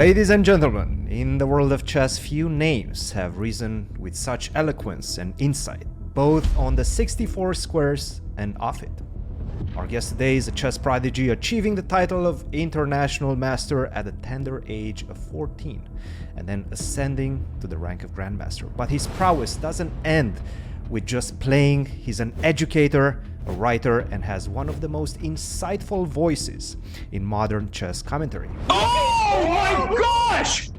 Ladies and gentlemen, in the world of chess, few names have risen with such eloquence and insight, both on the 64 squares and off it. Our guest today is a chess prodigy achieving the title of international master at the tender age of 14, and then ascending to the rank of grandmaster. But his prowess doesn't end with just playing. He's an educator, a writer, and has one of the most insightful voices in modern chess commentary. Oh my gosh!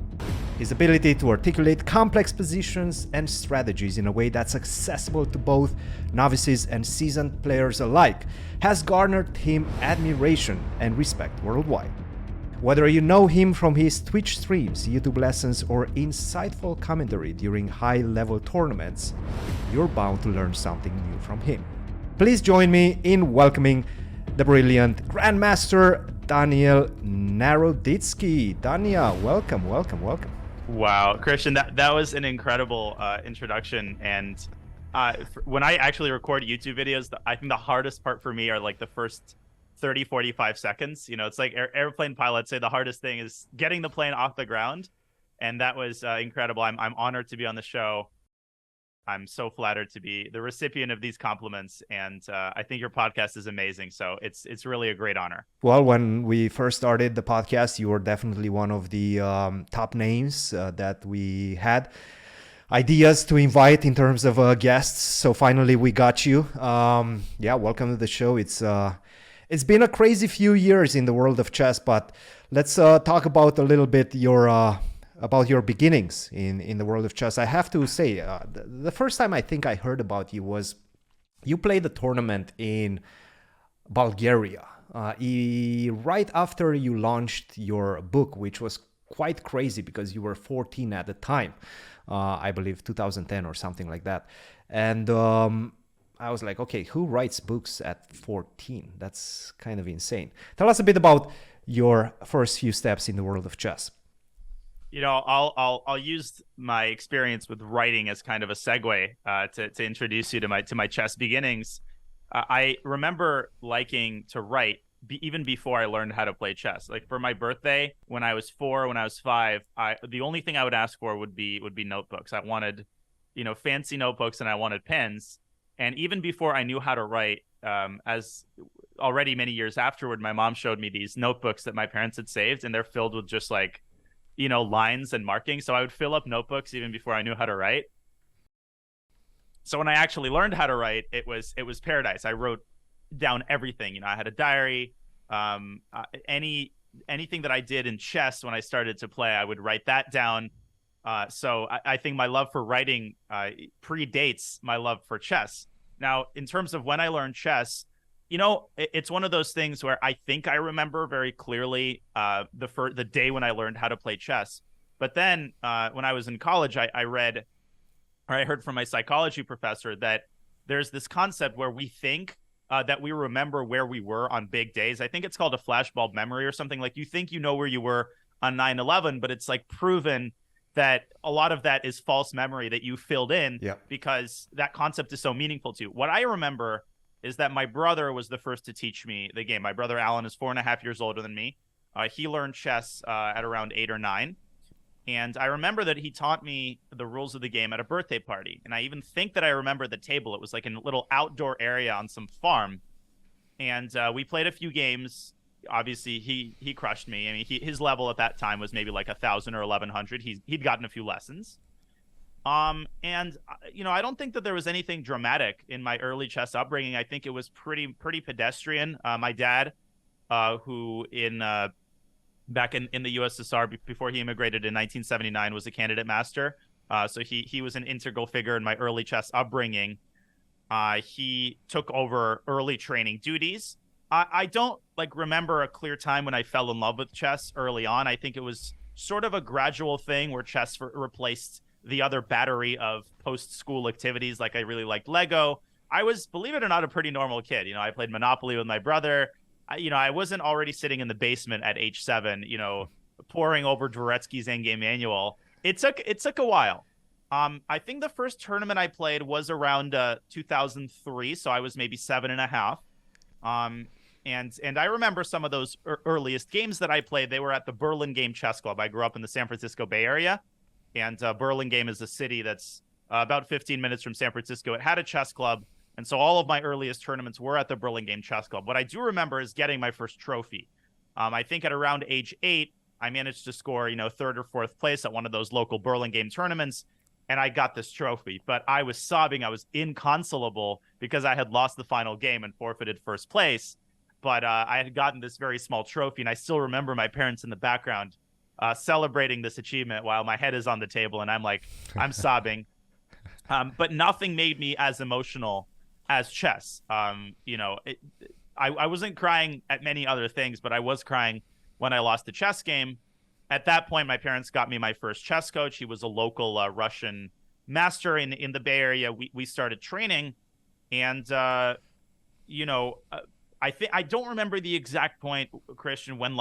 His ability to articulate complex positions and strategies in a way that's accessible to both novices and seasoned players alike has garnered him admiration and respect worldwide. Whether you know him from his Twitch streams, YouTube lessons, or insightful commentary during high-level tournaments, you're bound to learn something new from him. Please join me in welcoming the brilliant Grandmaster Danya Naroditsky. Danya, welcome. Wow, Christian, that was an incredible introduction. And when I actually record YouTube videos, I think the hardest part for me are like the first 30, 45 seconds. You know, it's like airplane pilots say the hardest thing is getting the plane off the ground. And that was incredible. I'm honored to be on the show. I'm so flattered to be the recipient of these compliments, and I think your podcast is amazing. So it's really a great honor. Well, when we first started the podcast, you were definitely one of the top names that we had ideas to invite in terms of guests. So finally, we got you. Yeah, welcome to the show. It's been a crazy few years in the world of chess, but let's talk about a little bit about your beginnings in the world of chess. I have to say, the first time I think I heard about you was you played a tournament in Bulgaria right after you launched your book, which was quite crazy because you were 14 at the time, I believe 2010 or something like that. And I was like, okay, who writes books at 14? That's kind of insane. Tell us a bit about your first few steps in the world of chess. You know, I'll use my experience with writing as kind of a segue to introduce you to my chess beginnings. I remember liking to write even before I learned how to play chess. Like for my birthday, when I was 4, when I was 5, the only thing I would ask for would be notebooks. I wanted, fancy notebooks, and I wanted pens. And even before I knew how to write, as already many years afterward, my mom showed me these notebooks that my parents had saved, and they're filled with just like lines and markings. So I would fill up notebooks even before I knew how to write. So when I actually learned how to write, it was paradise. I wrote down everything. I had a diary. Anything that I did in chess when I started to play, I would write that down. So I think my love for writing predates my love for chess. Now, in terms of when I learned chess, it's one of those things where I think I remember very clearly the day when I learned how to play chess. But then when I was in college, I heard from my psychology professor that there's this concept where we think that we remember where we were on big days. I think it's called a flashbulb memory or something. Like you think you know where you were on 9/11, but it's like proven that a lot of that is false memory that you filled in because that concept is so meaningful to you. What I remember is that my brother was the first to teach me the game. My brother Alan is 4.5 years older than me. He learned chess at around 8 or 9. And I remember that he taught me the rules of the game at a birthday party. And I even think that I remember the table. It was like in a little outdoor area on some farm. And we played a few games. Obviously, he crushed me. I mean, his level at that time was maybe like 1,000 or 1,100. He'd gotten a few lessons. And I don't think that there was anything dramatic in my early chess upbringing. I think it was pretty pedestrian. My dad, who back in the USSR before he immigrated in 1979, was a candidate master. So he was an integral figure in my early chess upbringing. He took over early training duties. I don't remember a clear time when I fell in love with chess early on. I think it was sort of a gradual thing where chess replaced the other battery of post-school activities. Like I really liked Lego. I was, believe it or not, a pretty normal kid. I played Monopoly with my brother. I wasn't already sitting in the basement at age 7, poring over Dvoretsky's Endgame Manual. It took a while. I think the first tournament I played was around 2003, so I was maybe 7.5. And I remember some of those earliest games that I played. They were at the Burlingame Chess Club. I grew up in the San Francisco Bay Area, and Burlingame is a city that's about 15 minutes from San Francisco. It had a chess club, and so all of my earliest tournaments were at the Burlingame Chess Club. What I do remember is getting my first trophy. I think at around age 8, I managed to score, third or fourth place at one of those local Burlingame tournaments, and I got this trophy. But I was sobbing. I was inconsolable because I had lost the final game and forfeited first place. But I had gotten this very small trophy, and I still remember my parents in the background celebrating this achievement while my head is on the table, and I'm sobbing. But nothing made me as emotional as chess. I wasn't crying at many other things, but I was crying when I lost the chess game. At that point, my parents got me my first chess coach. He was a local Russian master in the Bay Area. We started training, and I don't remember the exact point, Christian, when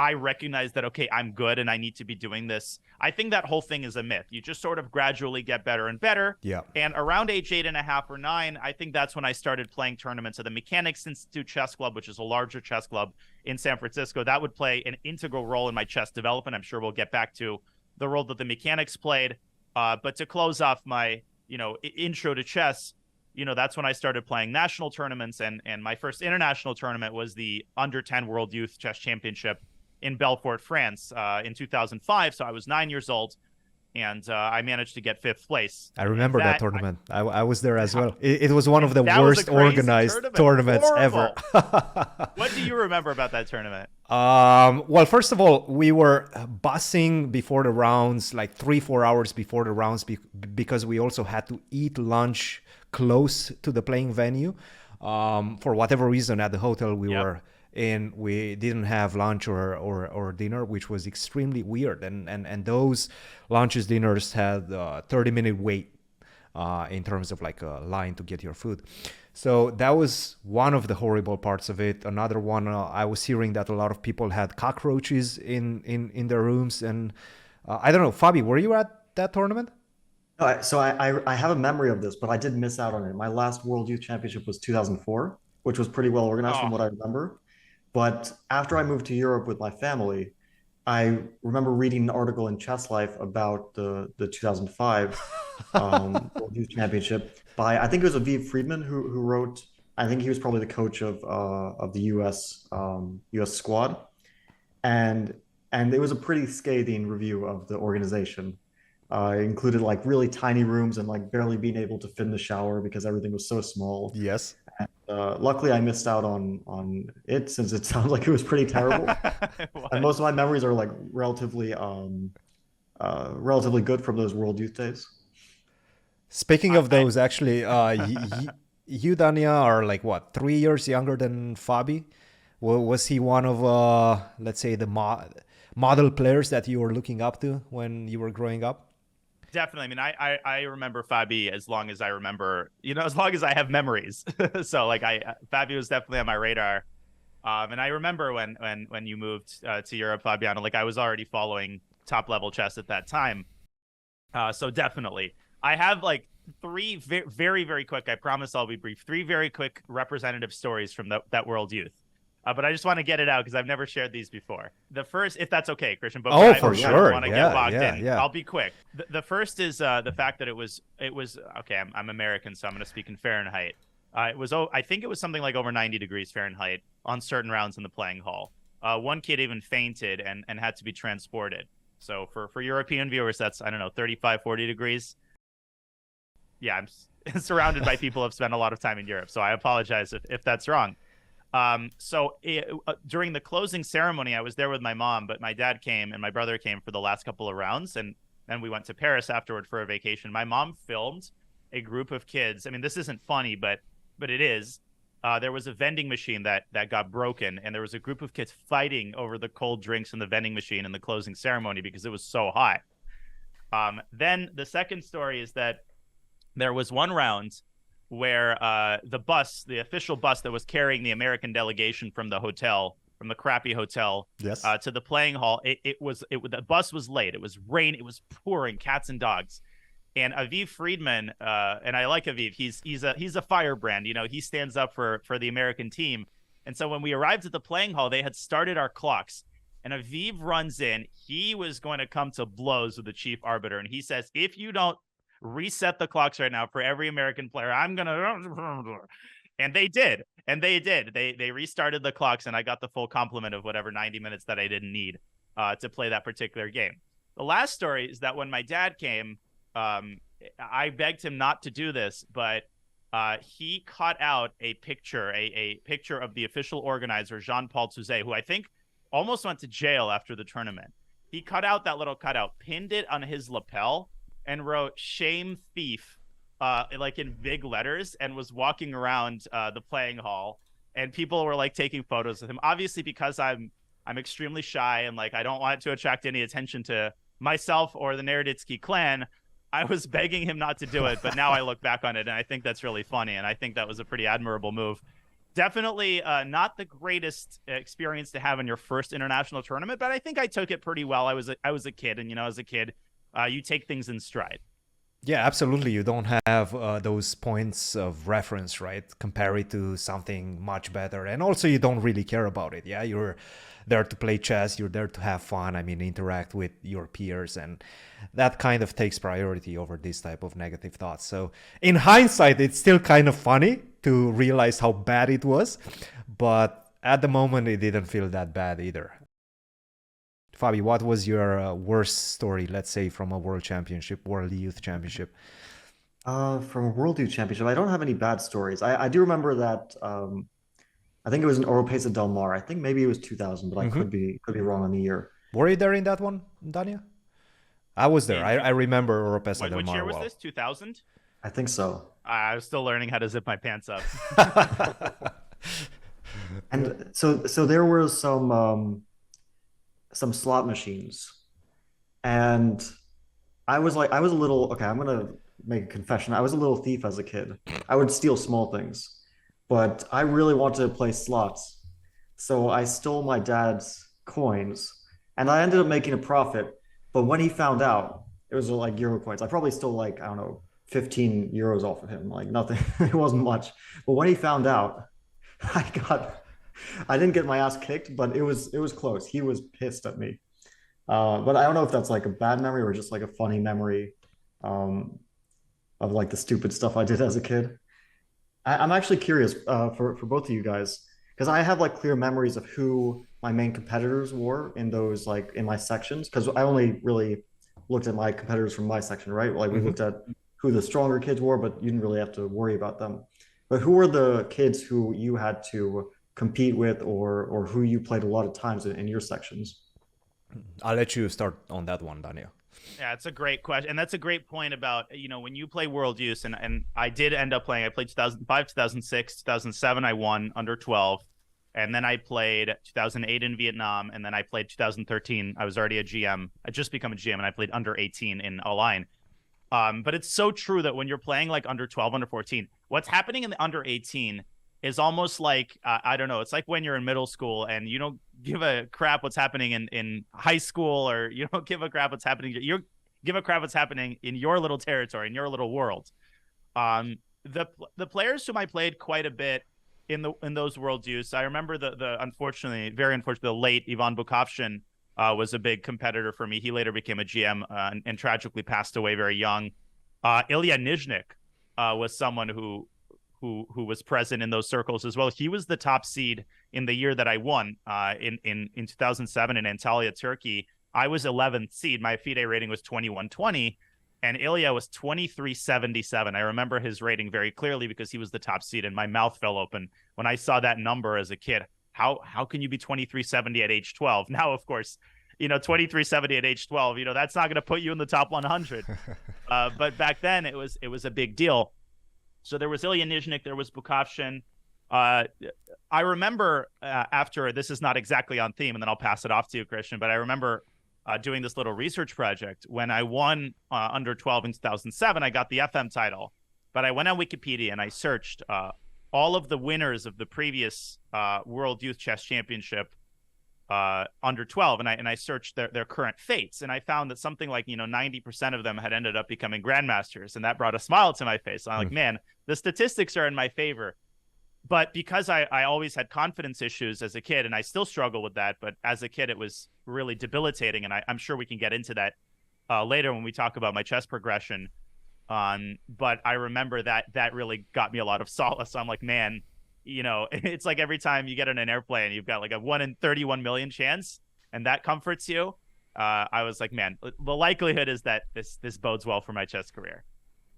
I recognized that, okay, I'm good and I need to be doing this. I think that whole thing is a myth. You just sort of gradually get better and better. Yeah. And around age 8.5 or 9, I think that's when I started playing tournaments at the Mechanics Institute Chess Club, which is a larger chess club in San Francisco. That would play an integral role in my chess development. I'm sure we'll get back to the role that the Mechanics played. But to close off my, intro to chess, that's when I started playing national tournaments. And my first international tournament was the Under 10 World Youth Chess Championship in Belfort, France, in 2005. So I was 9 years old, and I managed to get 5th place. I remember that tournament. I was there as well. It was one of the worst organized tournaments ever. What do you remember about that tournament? Well, first of all, we were bussing before the rounds, like 3-4 hours before the rounds, because we also had to eat lunch close to the playing venue. For whatever reason, at the hotel we were in, we didn't have lunch or dinner, which was extremely weird. And those lunches, dinners had 30-minute wait in terms of like a line to get your food. So that was one of the horrible parts of it. Another one, I was hearing that a lot of people had cockroaches in their rooms. And I don't know, Fabi, were you at that tournament? So I have a memory of this, but I did miss out on it. My last World Youth Championship was 2004, which was pretty well organized from what I remember. But after I moved to Europe with my family, I remember reading an article in Chess Life about the 2005 World Youth Championship by, I think it was Aviv Friedman who wrote. I think he was probably the coach of the US squad, and it was a pretty scathing review of the organization. It included like really tiny rooms and like barely being able to fit in the shower because everything was so small. Yes. And, luckily, I missed out on it since it sounds like it was pretty terrible. And most of my memories are like relatively good from those World Youth days. Speaking of those, actually, you, Danya, are like what, 3 years younger than Fabi? Was he one of, let's say, the model players that you were looking up to when you were growing up? Definitely. I mean, I remember Fabi as long as I remember, as long as I have memories. So like Fabi was definitely on my radar. And I remember when you moved to Europe, Fabiano, like I was already following top level chess at that time. So definitely. I have like 3 very, very quick, I promise I'll be brief, 3 very quick representative stories from that World Youth. But I just want to get it out because I've never shared these before. The first, if that's okay, Christian. But for sure. I want to get logged in. Yeah. I'll be quick. The first is the fact that it was okay. I'm American, so I'm going to speak in Fahrenheit. I think it was something like over 90 degrees Fahrenheit on certain rounds in the playing hall. One kid even fainted and had to be transported. So for European viewers, that's, I don't know, 35, 40 degrees. Yeah, I'm surrounded by people who have spent a lot of time in Europe, so I apologize if that's wrong. During the closing ceremony, I was there with my mom, but my dad came and my brother came for the last couple of rounds, and then we went to Paris afterward for a vacation. My mom filmed a group of kids. I mean, this isn't funny, but it is. There was a vending machine that got broken, and there was a group of kids fighting over the cold drinks in the vending machine in the closing ceremony because it was so hot. Then the second story is that there was one round where the official bus that was carrying the American delegation from the hotel, from the crappy hotel, yes, to the playing hall, the bus was late. It was rain. It was pouring, cats and dogs. And Aviv Friedman, and I like Aviv. He's a firebrand. He stands up for the American team. And so when we arrived at the playing hall, they had started our clocks. And Aviv runs in. He was going to come to blows with the chief arbiter. And he says, if you don't reset the clocks right now for every American player, I'm going to... And they did. And they did. They restarted the clocks, and I got the full complement of whatever 90 minutes that I didn't need to play that particular game. The last story is that when my dad came, I begged him not to do this, but he cut out a picture of the official organizer, Jean-Paul Touzé, who I think almost went to jail after the tournament. He cut out that little cutout, pinned it on his lapel, and wrote "Shame Thief" like in big letters, and was walking around the playing hall, and people were like taking photos of him. Obviously, because I'm extremely shy and like I don't want to attract any attention to myself or the Naroditsky clan, I was begging him not to do it, but now I look back on it and I think that's really funny, and I think that was a pretty admirable move. Definitely not the greatest experience to have in your first international tournament, but I think I took it pretty well. I was a kid, and as a kid, you take things in stride. Yeah, absolutely. You don't have those points of reference, right? Compare it to something much better. And also, you don't really care about it. Yeah, you're there to play chess. You're there to have fun. I mean, interact with your peers. And that kind of takes priority over this type of negative thoughts. So in hindsight, it's still kind of funny to realize how bad it was. But at the moment, it didn't feel that bad either. Fabi, what was your worst story, let's say, from a World Championship, World Youth Championship? From a World Youth Championship, I don't have any bad stories. I do remember that I think it was an Oropesa Del Mar. I think maybe it was 2000, but I could be wrong on the year. Were you there in that one, Danya? I was there. I remember Oropesa Del Mar. Which year was well. this? 2000? I think so. I was still learning how to zip my pants up. And so there were some slot machines, and I was a little, okay, I'm gonna make a confession. I was a little thief as a kid. I would steal small things, but I really wanted to play slots, so I stole my dad's coins, and I ended up making a profit. But when he found out, it was like euro coins. I probably stole like, I don't know, 15 euros off of him, like nothing. It wasn't much. But when he found out, I didn't get my ass kicked, but it was close. He was pissed at me. But I don't know if that's like a bad memory or just like a funny memory of like the stupid stuff I did as a kid. I'm actually curious for both of you guys, because I have like clear memories of who my main competitors were in those, like in my sections, because I only really looked at my competitors from my section, right? Like we looked at who the stronger kids were, but you didn't really have to worry about them. But who were the kids who you had to compete with, or who you played a lot of times in your sections? I'll let you start on that one, Daniel. Yeah, it's a great question. And that's a great point about, when you play World Youth, and I did end up playing, I played 2005, 2006, 2007, I won under 12. And then I played 2008 in Vietnam. And then I played 2013. I was already a GM. I just become a GM, and I played under 18 in Align. But it's so true that when you're playing like under 12, under 14, what's happening in the under 18 is almost like, I don't know, it's like when you're in middle school and you don't give a crap what's happening in high school, or you don't give a crap what's happening. You give a crap what's happening in your little territory, in your little world. The players whom I played quite a bit in those World Youths, I remember the unfortunately, very unfortunately, the late Ivan Bukovshin was a big competitor for me. He later became a GM and tragically passed away very young. Ilya Nizhnik was someone who was present in those circles as well. He was the top seed in the year that I won in 2007 in Antalya, Turkey. I was 11th seed. My FIDE rating was 2120, and Ilya was 2377. I remember his rating very clearly because he was the top seed, and my mouth fell open when I saw that number as a kid. How can you be 2370 at age 12? Now, of course, 2370 at age 12, that's not going to put you in the top 100. But back then it was a big deal. So there was Ilya Nizhnik, there was Bukovshin. I remember after, this is not exactly on theme, and then I'll pass it off to you, Christian, but I remember doing this little research project. When I won under 12 in 2007, I got the FM title, but I went on Wikipedia and I searched all of the winners of the previous World Youth Chess Championship under 12, and I searched their current fates, and I found that something like 90% of them had ended up becoming grandmasters, and that brought a smile to my face. I'm like, man, the statistics are in my favor. but because I always had confidence issues as a kid, and I still struggle with that, but as a kid, it was really debilitating. And I'm sure we can get into that later when we talk about my chess progression. But I remember that really got me a lot of solace. I'm like, man, you know, it's like every time you get on an airplane, you've got like a 1 in 31 million chance, and that comforts you. I was like, man, the likelihood is that this bodes well for my chess career.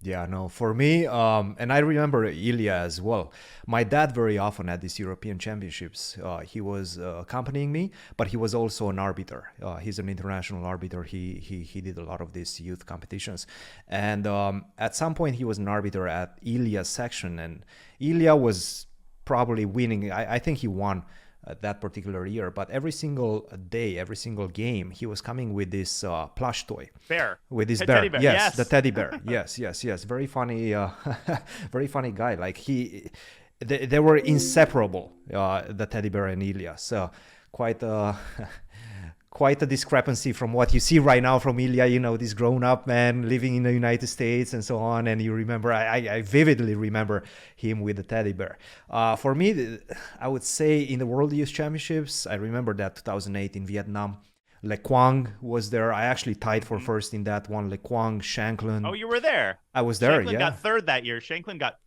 Yeah, no, for me, and I remember Ilya as well. My dad very often at these European championships, he was accompanying me, but he was also an arbiter. He's an international arbiter. He did a lot of these youth competitions. And at some point he was an arbiter at Ilya's section, and Ilya was probably winning. I think he won that particular year, but every single day, every single game, he was coming with this plush toy bear, with this bear. Yes, yes, the teddy bear. yes, very funny, very funny guy. Like they were inseparable, the teddy bear and Ilya. So quite quite a discrepancy from what you see right now from Ilya, you know, this grown-up man living in the United States and so on. And you remember, I vividly remember him with the teddy bear. For me, I would say in the World Youth Championships, I remember that 2008 in Vietnam, Le Quang was there. I actually tied for first in that one. Le Quang, Shanklin. Oh, you were there. I was there, Shanklin got third that year. Shanklin got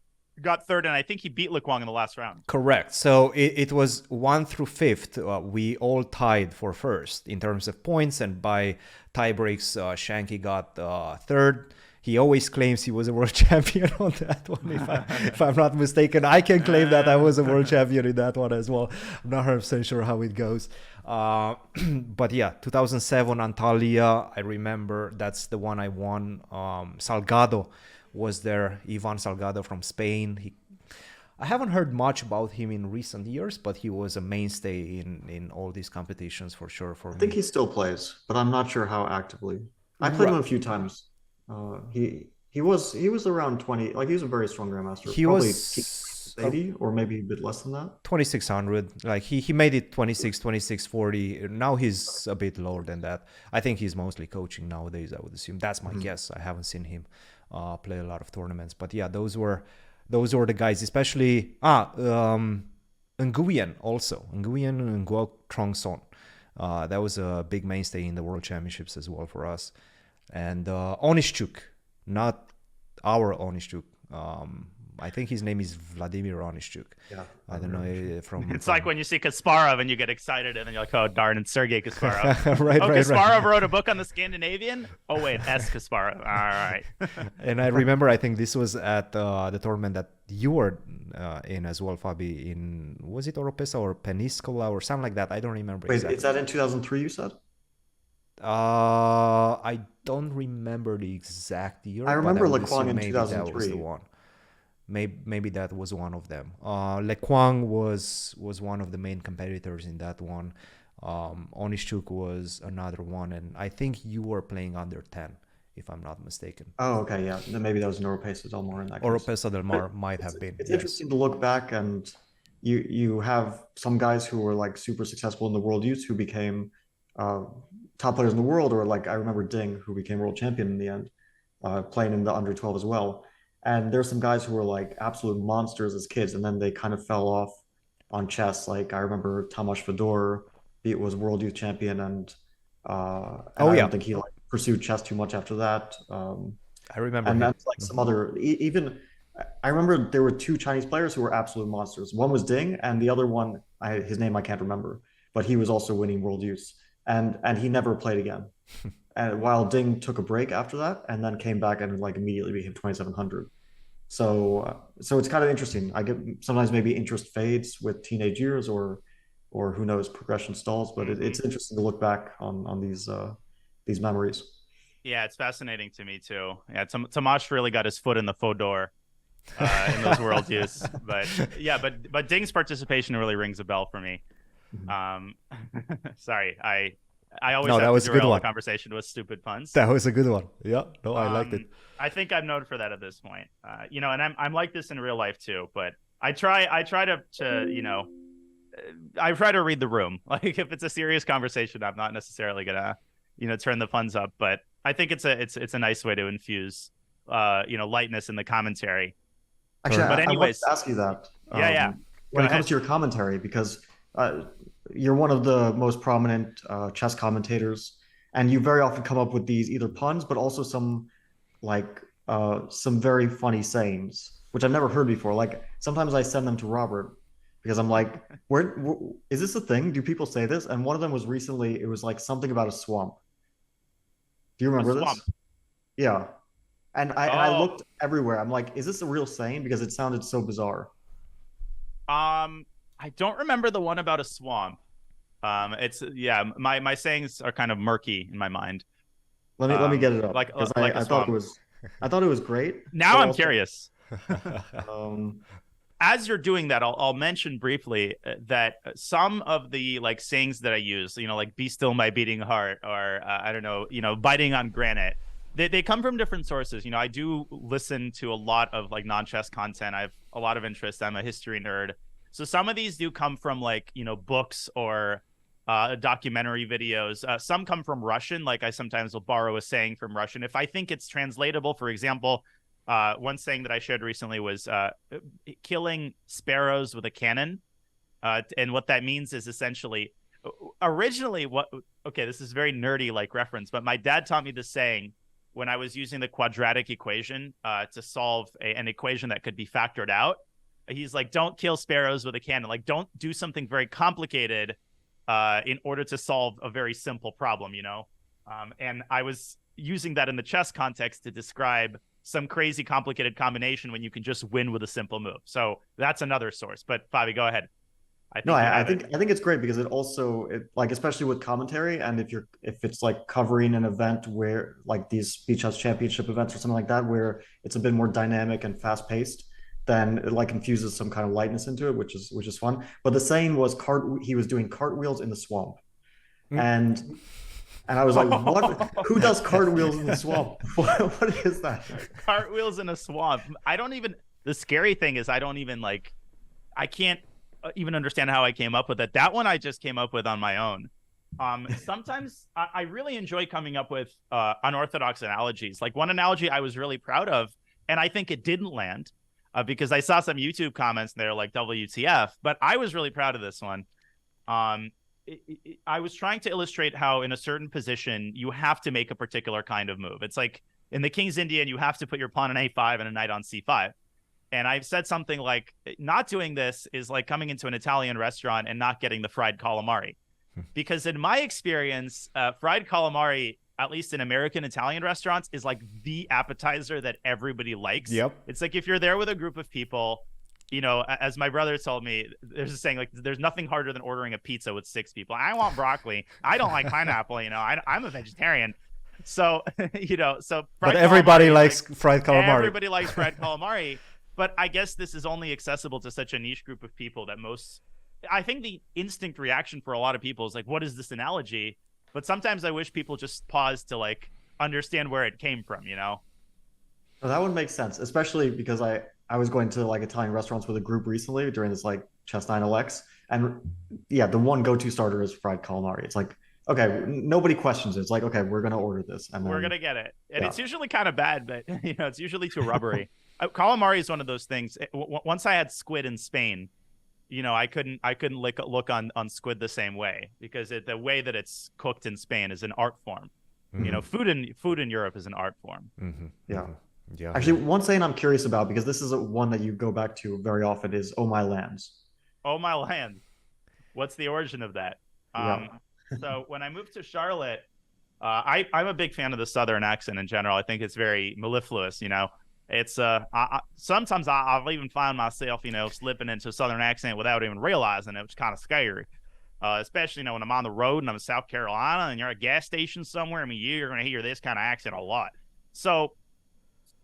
third, and I think he beat Le Quang in the last round. Correct. So it was 1 through 5th. We all tied for first in terms of points, and by tie breaks, Shanky got third. He always claims he was a world champion on that one, if I'm not mistaken. I can claim that I was a world champion in that one as well. I'm not 100% sure how it goes. But yeah, 2007 Antalya, I remember that's the one I won. Salgado was there, Ivan Salgado from Spain. I haven't heard much about him in recent years, but he was a mainstay in all these competitions for sure. For me, I think he still plays, but I'm not sure how actively. I played him a few times. He was around 20. Like, he was a very strong grandmaster. He probably was 80 or maybe a bit less than that. 2600. Like he made it 2640. Now he's a bit lower than that. I think he's mostly coaching nowadays, I would assume. That's my guess. I haven't seen him play a lot of tournaments, but yeah, those were the guys, especially Nguyen also. Nguyen and Nguyen Trong Son. That was a big mainstay in the World Championships as well for us. And Onishchuk, not our Onishchuk. I think his name is Vladimir Onishchuk. Yeah, I don't know. It's like when you see Kasparov and you get excited, and then you're like, "Oh darn, it's Sergei Kasparov." right. Kasparov wrote a book on the Scandinavian. Oh wait, Hess Kasparov. All right. And I remember, I think this was at the tournament that you were in as well, Fabi. Was it Oropesa or Peniscola or something like that? I don't remember. Wait, exactly. is that in 2003? You said? I don't remember the exact year. I remember Le Le Quang in maybe that was 2003. the one. Maybe that was one of them. Le Quang was one of the main competitors in that one. Onishchuk was another one, and I think you were playing under 10, if I'm not mistaken. Oh, okay, yeah. Then maybe that was an Oropesa Del Mar in that case. Oropesa Del Mar might have been. It's yes. interesting to look back, and you have some guys who were like super successful in the World Youth who became top players in the world, or like I remember Ding, who became world champion in the end, playing in the under 12 as well. And there's some guys who were like absolute monsters as kids, and then they kind of fell off on chess. Like I remember Tomasz Fedor, he was world youth champion, and I don't think he like pursued chess too much after that. I remember, and that's like some other. Even I remember there were two Chinese players who were absolute monsters. One was Ding, and the other one, his name I can't remember, but he was also winning world youths, and he never played again. And while Ding took a break after that, and then came back and like immediately became 2700. So it's kind of interesting. I get sometimes maybe interest fades with teenage years, or who knows, progression stalls. But it's interesting to look back on these memories. Yeah, it's fascinating to me too. Yeah, Tomasz really got his foot in the Fodor in those World Youths. But yeah, but Ding's participation really rings a bell for me. Sorry, I always have to derail the conversation with stupid puns. That was a good one. Yeah, no, I liked it. I think I'm known for that at this point. And I'm like this in real life too. But I try to I try to read the room. Like if it's a serious conversation, I'm not necessarily gonna turn the puns up. But I think it's a nice way to infuse lightness in the commentary. Actually, but anyways, I wanted to ask you that. Yeah. when it comes to your commentary, because you're one of the most prominent chess commentators, and you very often come up with these either puns, but also some very funny sayings, which I've never heard before. Like sometimes I send them to Robert because I'm like, where is this a thing? Do people say this? And one of them was recently, it was like something about a swamp. Do you remember swamp. this? Yeah. And I looked everywhere. I'm like, is this a real saying? Because it sounded so bizarre. I don't remember the one about a swamp. My sayings are kind of murky in my mind. Let me get it up. Like because I thought it was great. Now I'm also, curious. Um, As you're doing that, I'll mention briefly that some of the like sayings that I use, like "be still my beating heart" or I don't know, biting on granite. They come from different sources. I do listen to a lot of like non-chess content. I have a lot of interest. I'm a history nerd. So some of these do come from like, books or documentary videos. Some come from Russian. Like I sometimes will borrow a saying from Russian. If I think it's translatable, for example, one saying that I shared recently was killing sparrows with a cannon. And what that means is essentially originally this is very nerdy like reference, but my dad taught me this saying when I was using the quadratic equation to solve an equation that could be factored out. He's like, don't kill sparrows with a cannon. Like, don't do something very complicated in order to solve a very simple problem, And I was using that in the chess context to describe some crazy complicated combination when you can just win with a simple move. So that's another source. But Fabi, go ahead. I think it's great because it also like especially with commentary, and if it's like covering an event where like these Speed Chess Championship events or something like that where it's a bit more dynamic and fast paced, then it like infuses some kind of lightness into it, which is fun. But the saying was he was doing cartwheels in the swamp, and I was like, what? Who does cartwheels in the swamp? What is that? Cartwheels in a swamp. The scary thing is I can't even understand how I came up with it. That one I just came up with on my own. Sometimes I really enjoy coming up with unorthodox analogies. Like one analogy I was really proud of, and I think it didn't land because I saw some YouTube comments and they're like WTF, but I was really proud of this one. I was trying to illustrate how in a certain position you have to make a particular kind of move. It's like in the King's Indian, you have to put your pawn on A5 and a knight on C5. And I've said something like, not doing this is like coming into an Italian restaurant and not getting the fried calamari. Because in my experience, fried calamari, at least in American Italian restaurants, is like the appetizer that everybody likes. Yep. It's like if you're there with a group of people, as my brother told me, there's a saying like, there's nothing harder than ordering a pizza with 6 people. I want broccoli. I don't like pineapple. I'm a vegetarian. So, but everybody likes fried calamari. Everybody likes fried calamari. But I guess this is only accessible to such a niche group of people that I think the instinct reaction for a lot of people is like, what is this analogy? But sometimes I wish people just pause to like understand where it came from, Well, that would make sense, especially because I was going to like Italian restaurants with a group recently during this like Chess 9 LX. And yeah, the one go-to starter is fried calamari. It's like, okay, nobody questions it. It's like, okay, we're going to order this. And we're going to get it. And It's usually kind of bad, but it's usually too rubbery. Calamari is one of those things. Once I had squid in Spain, I couldn't look on squid the same way because the way that it's cooked in Spain is an art form. Mm-hmm. Food in Europe is an art form. Mm-hmm. Yeah. Yeah. Actually, one saying I'm curious about, because this is one that you go back to very often, is "Oh my lands." Oh my land. What's the origin of that? So when I moved to Charlotte, I'm a big fan of the Southern accent in general. I think it's very mellifluous. It's sometimes I've even found myself, slipping into a Southern accent without even realizing it, which is kind of scary. Especially, when I'm on the road and I'm in South Carolina and you're at a gas station somewhere. I mean, you're going to hear this kind of accent a lot. So,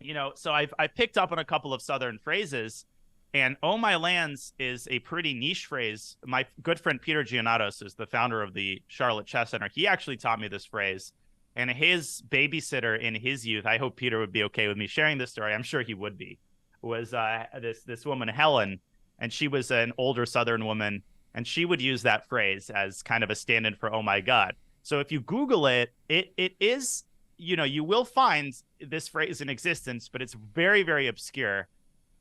I picked up on a couple of Southern phrases, and "Oh my lands" is a pretty niche phrase. My good friend Peter Giannatos is the founder of the Charlotte Chess Center. He actually taught me this phrase. And his babysitter in his youth, I hope Peter would be okay with me sharing this story. I'm sure he would be. Was this woman Helen, and she was an older Southern woman, and she would use that phrase as kind of a stand-in for "oh my God." So if you Google it, it is, you will find this phrase in existence, but it's very, very obscure.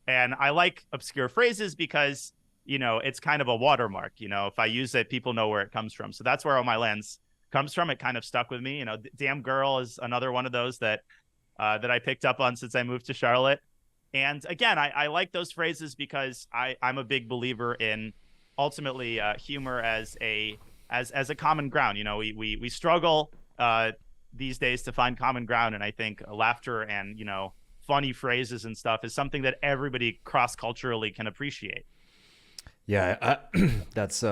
And I like obscure phrases because it's kind of a watermark. If I use it, people know where it comes from. So that's where all my lands comes from. It kind of stuck with me. Damn girl is another one of those that I picked up on since I moved to Charlotte. And again, I like those phrases because I'm a big believer in ultimately humor as a common ground. We struggle these days to find common ground, and I think laughter and funny phrases and stuff is something that everybody cross-culturally can appreciate. Yeah, that's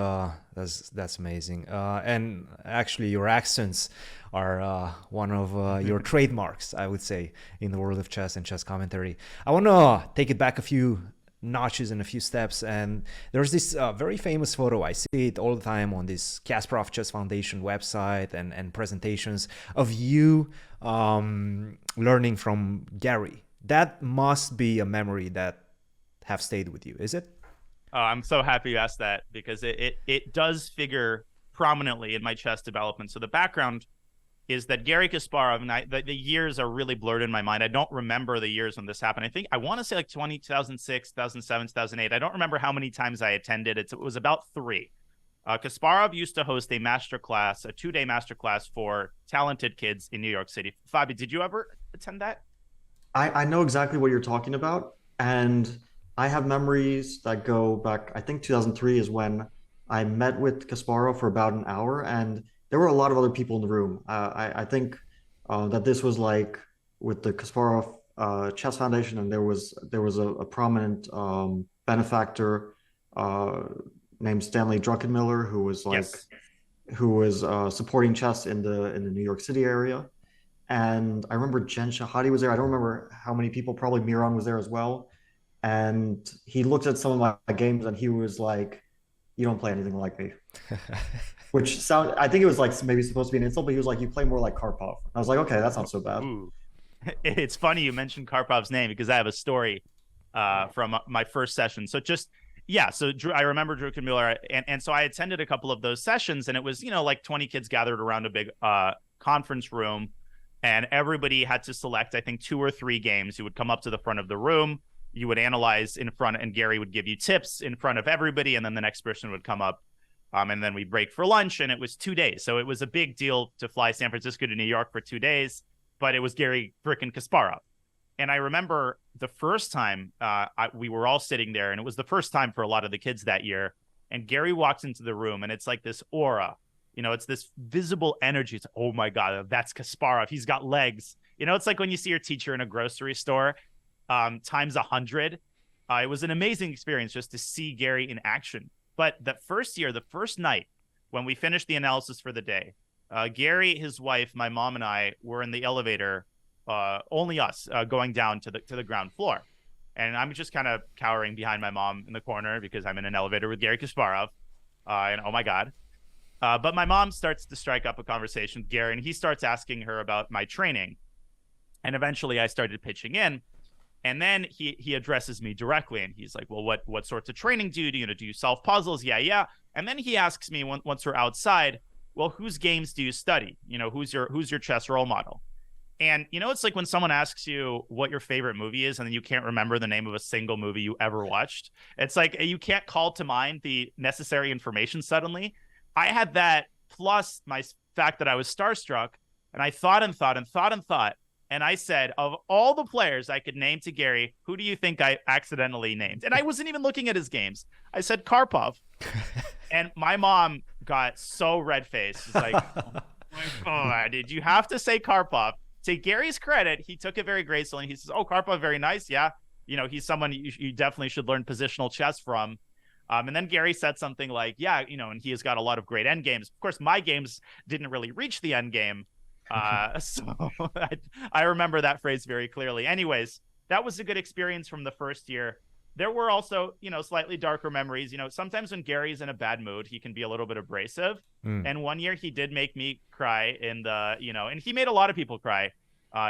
amazing. And actually, your accents are one of your trademarks, I would say, in the world of chess and chess commentary. I want to take it back a few notches and a few steps, and there's this very famous photo. I see it all the time on this Kasparov Chess Foundation website and presentations of you learning from Gary. That must be a memory that have stayed with you, is it? I'm so happy you asked that, because it does figure prominently in my chess development. So the background is that Gary Kasparov, and the years are really blurred in my mind. I don't remember the years when this happened. I want to say like 2006, 2007, 2008. I don't remember how many times I attended. It was about 3. Kasparov used to host a masterclass, a 2-day masterclass for talented kids in New York City. Fabi, did you ever attend that? I know exactly what you're talking about, and I have memories that go back. I think 2003 is when I met with Kasparov for about an hour, and there were a lot of other people in the room. I think that this was like with the Kasparov Chess Foundation, and there was a prominent benefactor named Stanley Druckenmiller, who was Yes. who was supporting chess in the New York City area. And I remember Jen Shahadi was there. I don't remember how many people. Probably Miran was there as well. And he looked at some of my games and he was like, "You don't play anything like me." Which I think it was like maybe supposed to be an insult, but he was like, "You play more like Karpov." I was like, "Okay, that's not so bad." Ooh. It's funny you mentioned Karpov's name, because I have a story from my first session. So I remember Drew Miller, and so I attended a couple of those sessions, and it was, like 20 kids gathered around a big conference room, and everybody had to select, I think, 2 or 3 games. You would come up to the front of the room, you would analyze in front, and Gary would give you tips in front of everybody, and then the next person would come up, and then we'd break for lunch, and it was 2 days. So it was a big deal to fly San Francisco to New York for 2 days, but it was Gary frickin' Kasparov. And I remember the first time we were all sitting there, and it was the first time for a lot of the kids that year, and Gary walks into the room, and it's like this aura. It's this visible energy. It's like, oh my God, that's Kasparov. He's got legs. It's like when you see your teacher in a grocery store times 100. It was an amazing experience just to see Gary in action. But the first night, when we finished the analysis for the day, Gary, his wife, my mom, and I were in the elevator, only us, going down to the ground floor. And I'm just kind of cowering behind my mom in the corner because I'm in an elevator with Gary Kasparov. And oh my God. But my mom starts to strike up a conversation with Gary, and he starts asking her about my training. And eventually I started pitching in. And then he addresses me directly, and he's like, "Well, what sorts of training do you do? Do you solve puzzles?" Yeah. And then he asks me once we're outside, "Well, whose games do you study? Who's your chess role model?" And it's like when someone asks you what your favorite movie is, and then you can't remember the name of a single movie you ever watched. It's like you can't call to mind the necessary information suddenly. I had that, plus my fact that I was starstruck, and I thought. And I said, of all the players I could name to Gary, who do you think I accidentally named? And I wasn't even looking at his games. I said Karpov. And my mom got so red-faced. She's like, "Oh my God, did you have to say Karpov?" To Gary's credit, he took it very gracefully. He says, "Oh, Karpov, very nice. Yeah. He's someone you definitely should learn positional chess from." And then Gary said something like, "Yeah, and he has got a lot of great end games." Of course, my games didn't really reach the end game. So I remember that phrase very clearly. Anyways, that was a good experience from the first year. There were also, slightly darker memories. Sometimes when Gary's in a bad mood, he can be a little bit abrasive. And one year he did make me cry in the, and he made a lot of people cry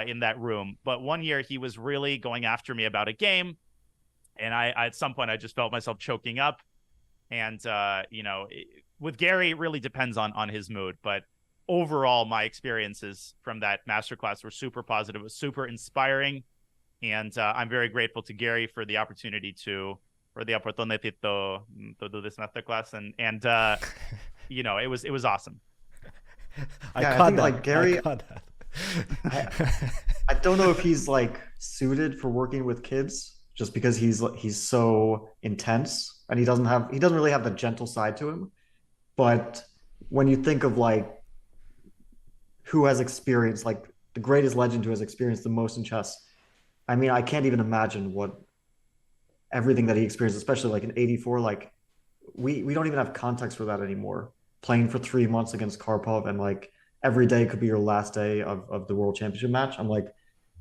in that room. But one year he was really going after me about a game. And I at some point, I just felt myself choking up. And, with Gary, it really depends on his mood. But overall, my experiences from that masterclass were super positive. It was super inspiring. And I'm very grateful to Gary for the opportunity to the opportunity to do this masterclass, and you know, it was awesome. I think like Gary, I don't know if he's like suited for working with kids just because he's so intense and he doesn't really have the gentle side to him. But when you think of like who has experienced, like the greatest legend who has experienced the most in chess, I mean, I can't even imagine what everything that he experienced, especially like in 84, like we don't even have context for that anymore. Playing for 3 months against Karpov and like every day could be your last day of the world championship match. I'm like,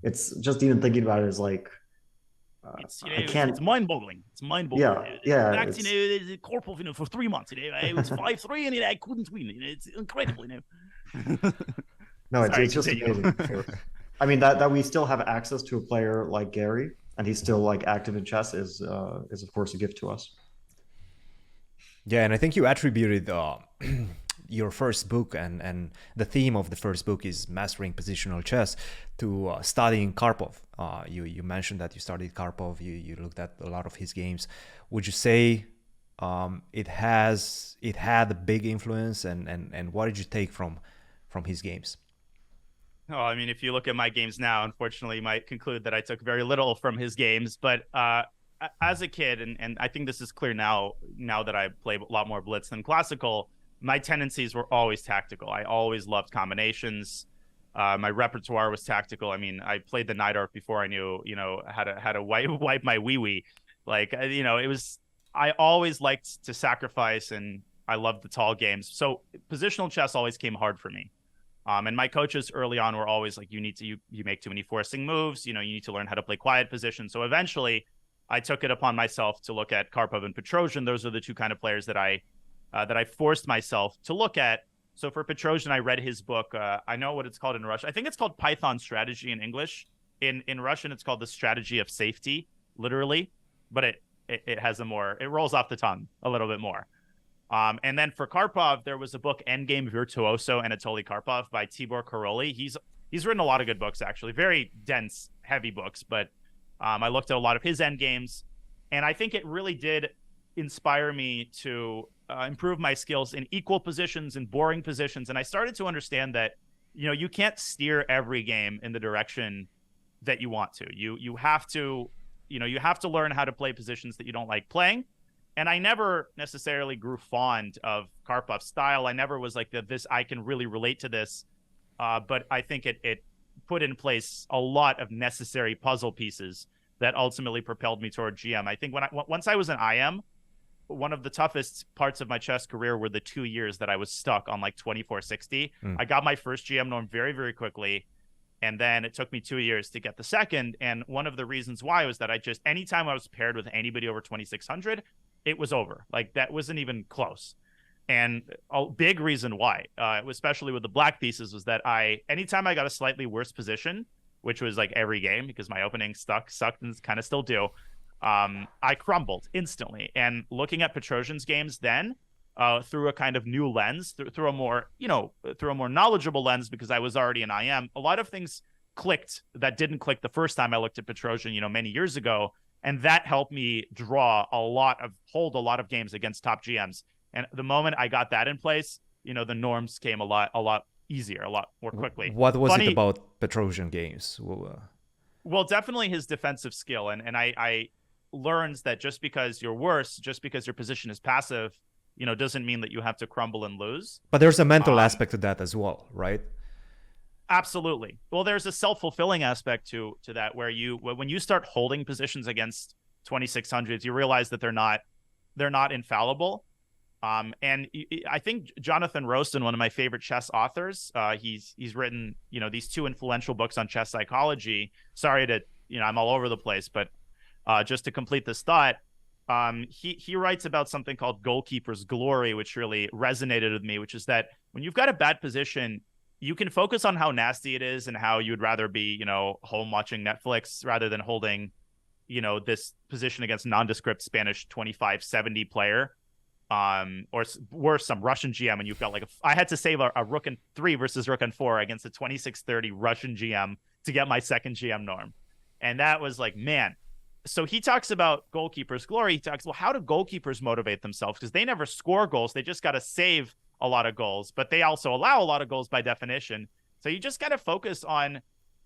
it's just even thinking about it is like, I can't. It's mind-boggling. It's mind-boggling. Yeah. Back, you know, Karpov, you know, for 3 months, you know, it was 5-3, and I couldn't win. You know, it's incredible, you know. No, Sorry, it's just amazing. I mean, that we still have access to a player like Gary, and he's still like active in chess is of course a gift to us. Yeah, and I think you attributed your first book and the theme of the first book is mastering positional chess to studying Karpov. You mentioned that you studied Karpov, you looked at a lot of his games. Would you say it had a big influence, and what did you take from his games? Oh, I mean, if you look at my games now, unfortunately, you might conclude that I took very little from his games. But as a kid, and I think this is clear now that I play a lot more blitz than classical, my tendencies were always tactical. I always loved combinations. My repertoire was tactical. I mean, I played the Najdorf before I knew, you know, how to wipe my wee. Like, you know, I always liked to sacrifice, and I loved the tall games. So positional chess always came hard for me. And my coaches early on were always like, you make too many forcing moves. You know, you need to learn how to play quiet position. So eventually I took it upon myself to look at Karpov and Petrosian. Those are the two kind of players that I forced myself to look at. So for Petrosian, I read his book. I know what it's called in Russian. I think it's called Python Strategy in English. In Russian, it's called The Strategy of Safety, literally. But it has it rolls off the tongue a little bit more. And then for Karpov, there was a book, Endgame Virtuoso Anatoly Karpov by Tibor Karolyi. He's written a lot of good books, actually. Very dense, heavy books. But I looked at a lot of his endgames, and I think it really did inspire me to improve my skills in equal positions and boring positions. And I started to understand that, you know, you can't steer every game in the direction that you want to. You have to, you know, you have to learn how to play positions that you don't like playing. And I never necessarily grew fond of Karpov's style. I never was like I can really relate to this. But I think it put in place a lot of necessary puzzle pieces that ultimately propelled me toward GM. I think once I was an IM, one of the toughest parts of my chess career were the 2 years that I was stuck on like 2460. I got my first GM norm very, very quickly. And then it took me 2 years to get the second. And one of the reasons why was that anytime I was paired with anybody over 2600, it was over. Like, that wasn't even close. And a big reason why, especially with the black pieces, was that anytime I got a slightly worse position, which was like every game because my opening sucked and kind of still do, I crumbled instantly. And looking at Petrosian's games then, through a kind of new lens, through a more knowledgeable lens, because I was already an IM, a lot of things clicked that didn't click the first time I looked at Petrosian, you know, many years ago. And that helped me hold a lot of games against top GMs. And the moment I got that in place, you know, the norms came a lot easier, a lot more quickly. What was it about Petrosian games? Well, definitely his defensive skill. And I learned that just because you're worse, just because your position is passive, you know, doesn't mean that you have to crumble and lose. But there's a mental aspect to that as well, right? Absolutely. Well, there's a self-fulfilling aspect to that, where when you start holding positions against 2600s, you realize that they're not infallible. And I think Jonathan Roaston, one of my favorite chess authors, he's written, you know, these two influential books on chess psychology. Sorry to, you know, I'm all over the place, but just to complete this thought, he writes about something called goalkeeper's glory, which really resonated with me, which is that when you've got a bad position, you can focus on how nasty it is and how you'd rather be, you know, home watching Netflix rather than holding, you know, this position against nondescript Spanish 2570 player, or worse, some Russian GM. And you've got I had to save a rook and 3 versus rook and 4 against a 2630 Russian GM to get my second GM norm. And that was like, man, so he talks about goalkeepers' glory. He talks, well, how do goalkeepers motivate themselves? Because they never score goals. They just got to save a lot of goals, but they also allow a lot of goals by definition. So you just got to focus on,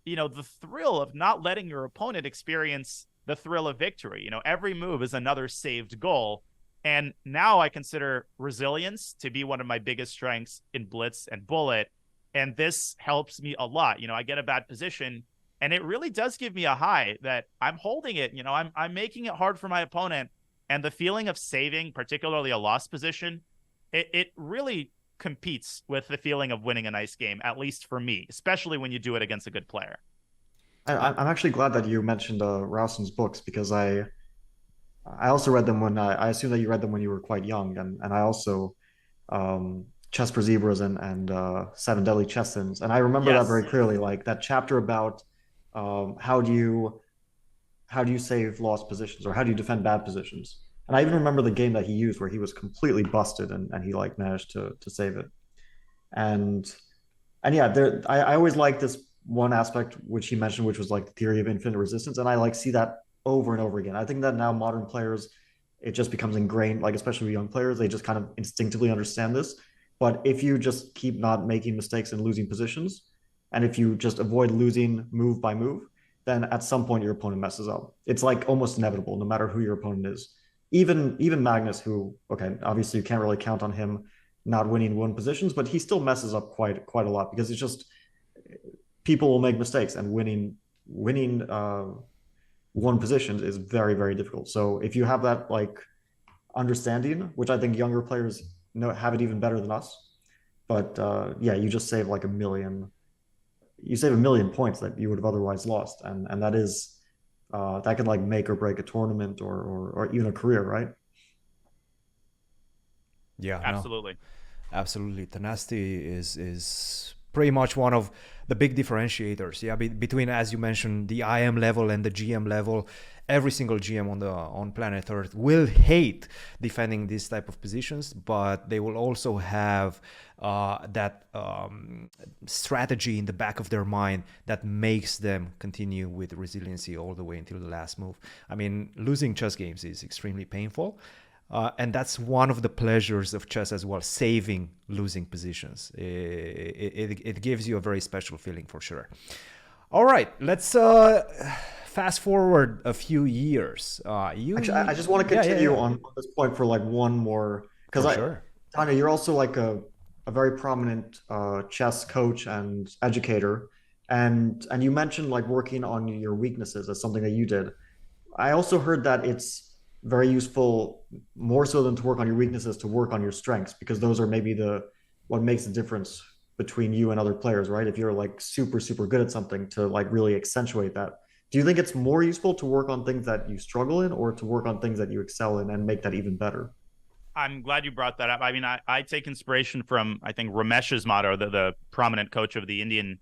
the thrill of not letting your opponent experience the thrill of victory. Every move is another saved goal. And now I consider resilience to be one of my biggest strengths in blitz and bullet. And this helps me a lot. I get a bad position, and it really does give me a high that I'm holding it. I'm making it hard for my opponent. And the feeling of saving, particularly a lost position, it really competes with the feeling of winning a nice game, at least for me, especially when you do it against a good player. I'm actually glad that you mentioned Rowson's books, because I also read them when I assume that you read them when you were quite young, and I also Chess for Zebras and Seven Deadly Chess Sins, and I remember that very clearly, like that chapter about how do you save lost positions, or how do you defend bad positions. And I even remember the game that he used where he was completely busted and he like managed to save it. And yeah, I always like this one aspect which he mentioned, which was like the theory of infinite resistance. And I like see that over and over again. I think that now modern players, it just becomes ingrained, like especially young players, they just kind of instinctively understand this. But if you just keep not making mistakes and losing positions, and if you just avoid losing move by move, then at some point your opponent messes up. It's like almost inevitable, no matter who your opponent is. Even Magnus, who, okay, obviously you can't really count on him not winning one positions, but he still messes up quite a lot, because it's just people will make mistakes, and winning one position is very, very difficult. So if you have that like understanding, which I think younger players have it even better than us, but yeah, you just save like a million points that you would have otherwise lost, and that is that can like make or break a tournament or even a career, right? Yeah, absolutely. No, absolutely. Tenacity is pretty much one of the big differentiators. Yeah, between, as you mentioned, the IM level and the GM level. Every single GM on planet Earth will hate defending this type of positions, but they will also have that strategy in the back of their mind that makes them continue with resiliency all the way until the last move. I mean, losing chess games is extremely painful. And that's one of the pleasures of chess as well, saving losing positions. It gives you a very special feeling for sure. All right, let's fast forward a few years. Actually, I just want to continue on this point for like one more, because Danya, you're also like a very prominent chess coach and educator, and you mentioned like working on your weaknesses as something that you did. I also heard that it's very useful, more so than to work on your weaknesses, to work on your strengths, because those are maybe what makes the difference between you and other players, right? If you're like super good at something, to like really accentuate that. Do you think it's more useful to work on things that you struggle in, or to work on things that you excel in and make that even better? I'm glad you brought that up. I mean, I take inspiration from, I think, Ramesh's motto, the prominent coach of the Indian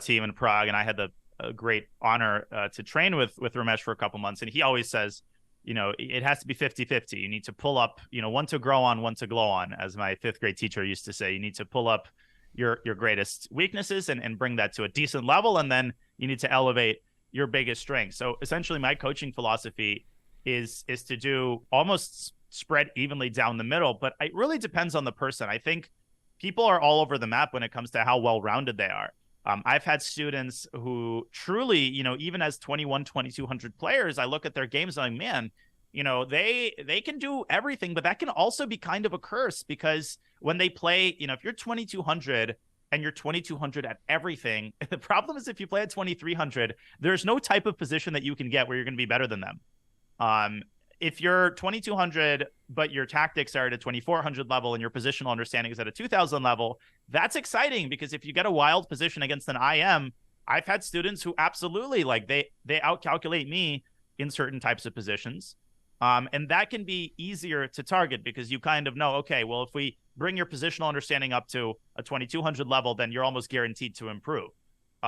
team in Prague, and I had the great honor to train with Ramesh for a couple months, and he always says, it has to be 50-50. You need to pull up, one to grow on, one to glow on, as my fifth grade teacher used to say. You need to pull up your greatest weaknesses and bring that to a decent level, and then you need to elevate your biggest strength. So essentially my coaching philosophy is to do almost spread evenly down the middle, but it really depends on the person. I think people are all over the map when it comes to how well-rounded they are. I've had students who truly, even as 2,200 players, I look at their games and I'm like, man, they can do everything, but that can also be kind of a curse, because when they play, if you're 2,200 and you're 2,200 at everything, the problem is if you play at 2,300, there's no type of position that you can get where you're going to be better than them. If you're 2,200, but your tactics are at a 2,400 level and your positional understanding is at a 2,000 level, that's exciting, because if you get a wild position against an IM, I've had students who absolutely they outcalculate me in certain types of positions. And that can be easier to target, because you kind of know, okay, well, if we bring your positional understanding up to a 2,200 level, then you're almost guaranteed to improve.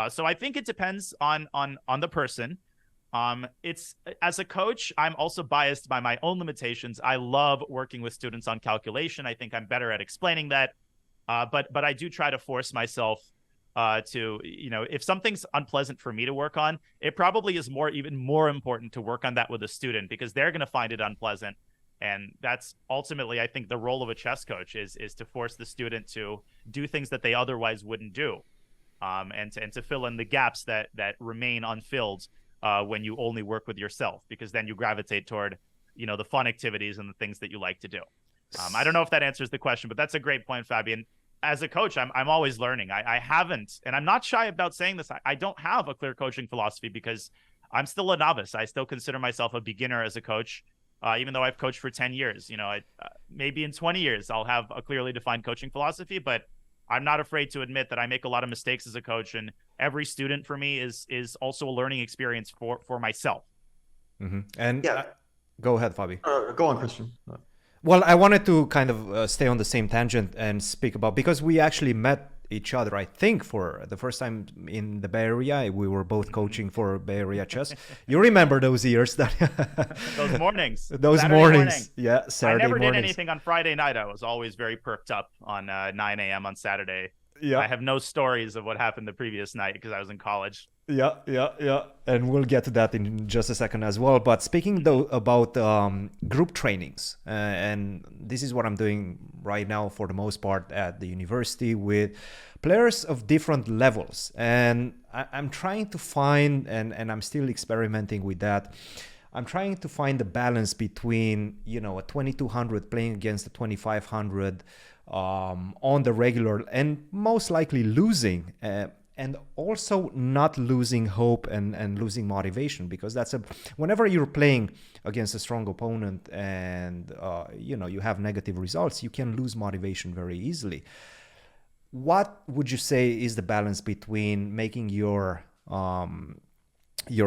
So I think it depends on the person. It's, as a coach, I'm also biased by my own limitations. I love working with students on calculation. I think I'm better at explaining that. But I do try to force myself to, if something's unpleasant for me to work on, it probably is even more important to work on that with a student, because they're going to find it unpleasant. And that's ultimately, I think, the role of a chess coach is to force the student to do things that they otherwise wouldn't do, and to fill in the gaps that remain unfilled when you only work with yourself, because then you gravitate toward, the fun activities and the things that you like to do. I don't know if that answers the question, but that's a great point, Fabian. As a coach, I'm always learning. I haven't, and I'm not shy about saying this, I don't have a clear coaching philosophy, because I'm still a novice. I still consider myself a beginner as a coach. Even though I've coached for 10 years, maybe in 20 years, I'll have a clearly defined coaching philosophy, but I'm not afraid to admit that I make a lot of mistakes as a coach, and every student for me is also a learning experience for myself. Mm-hmm. And go ahead, Fabi. Go on, Christian. Well, I wanted to kind of stay on the same tangent and speak about, because we actually met each other, I think, for the first time in the Bay Area. We were both coaching for Bay Area Chess. You remember those years? Those mornings. Those Saturday mornings. Morning. Yeah, Saturday I never mornings. did anything on Friday night. I was always very perked up on 9 a.m. on Saturday. Yeah. I have no stories of what happened the previous night because I was in college. Yeah. And we'll get to that in just a second as well. But speaking though about group trainings, and this is what I'm doing right now for the most part at the university with players of different levels. And I'm trying to find, and I'm still experimenting with that, I'm trying to find the balance between, a 2200 playing against a 2500 on the regular, and most likely losing, and also not losing hope and losing motivation, because whenever you're playing against a strong opponent and you have negative results, you can lose motivation very easily. What would you say is the balance between making your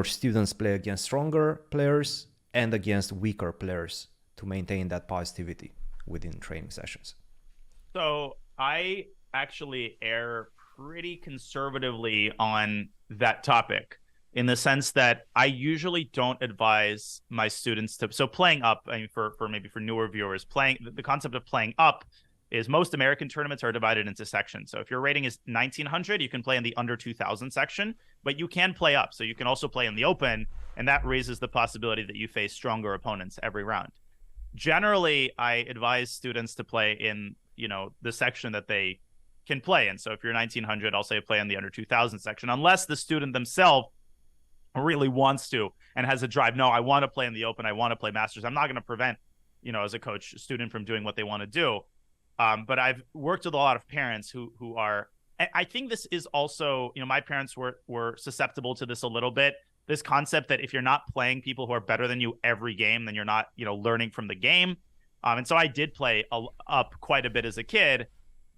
students play against stronger players and against weaker players to maintain that positivity within training sessions? So I actually err pretty conservatively on that topic, in the sense that I usually don't advise my students so playing up, I mean, for newer viewers, the concept of playing up is most American tournaments are divided into sections. So if your rating is 1900, you can play in the under 2000 section, but you can play up. So you can also play in the open, and that raises the possibility that you face stronger opponents every round. Generally, I advise students to play in, the section that they can play in. So if you're 1900, I'll say play in the under 2000 section, unless the student themselves really wants to and has a drive. No, I want to play in the open. I want to play masters. I'm not going to prevent, as a coach, a student from doing what they want to do. But I've worked with a lot of parents who are, I think this is also, my parents were susceptible to this a little bit. This concept that if you're not playing people who are better than you every game, then you're not, learning from the game. And so I did play up quite a bit as a kid,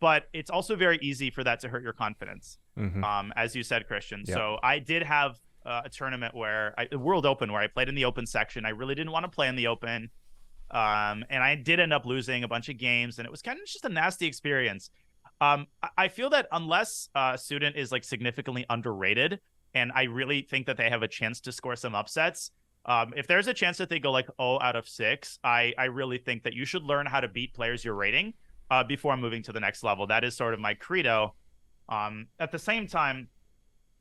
but it's also very easy for that to hurt your confidence, as you said, Christian. Yeah. So I did have a tournament a World Open, where I played in the open section. I really didn't want to play in the open. And I did end up losing a bunch of games, and it was kind of just a nasty experience. I feel that unless a student is significantly underrated, and I really think that they have a chance to score some upsets, if there's a chance that they go 0 out of 6, I really think that you should learn how to beat players you're rating before moving to the next level. That is sort of my credo. At the same time,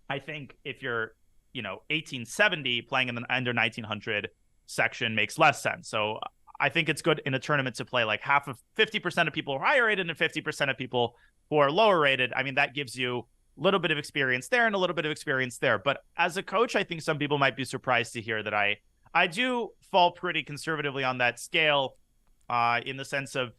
I think if you're, 1870, playing in the under 1900 section makes less sense. So I think it's good in a tournament to play 50% of people who are higher rated and 50% of people who are lower rated. I mean, that gives you a little bit of experience there and a little bit of experience there. But as a coach, I think some people might be surprised to hear that I do fall pretty conservatively on that scale, in the sense of,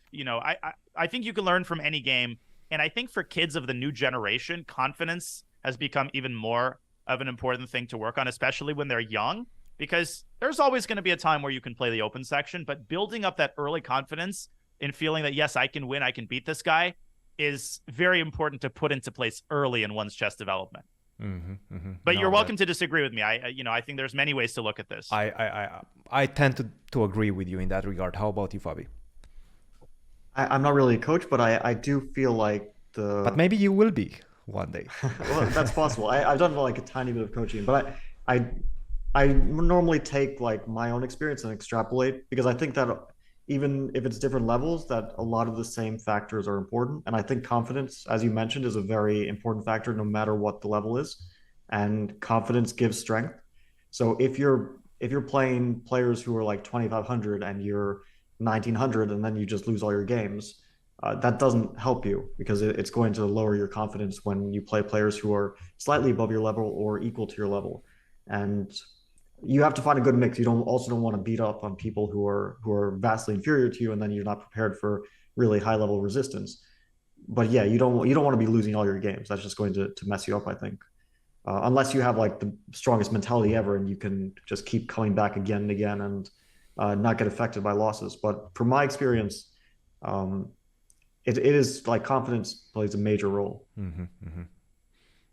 I think you can learn from any game. And I think for kids of the new generation, confidence has become even more of an important thing to work on, especially when they're young, because there's always going to be a time where you can play the open section, but building up that early confidence in feeling that, yes, I can win, I can beat this guy, is very important to put into place early in one's chess development. But you're welcome to disagree with me. I think there's many ways to look at this. I tend to agree with you in that regard. How about you, Fabi? I'm not really a coach, but I do feel like But maybe you will be one day. Well, that's possible. I've done a tiny bit of coaching, but I normally take my own experience and extrapolate, because I think that even if it's different levels, that a lot of the same factors are important. And I think confidence, as you mentioned, is a very important factor no matter what the level is. And confidence gives strength. So if you're playing players who are like 2,500 and you're 1,900 and then you just lose all your games, that doesn't help you because it's going to lower your confidence when you play players who are slightly above your level or equal to your level. And you have to find a good mix. You don't want to beat up on people who are vastly inferior to you, and then you're not prepared for really high level resistance. But yeah, you don't want to be losing all your games. That's just going to mess you up, I think. Unless you have like the strongest mentality ever and you can just keep coming back again and again and not get affected by losses. But from my experience, it is like confidence plays a major role.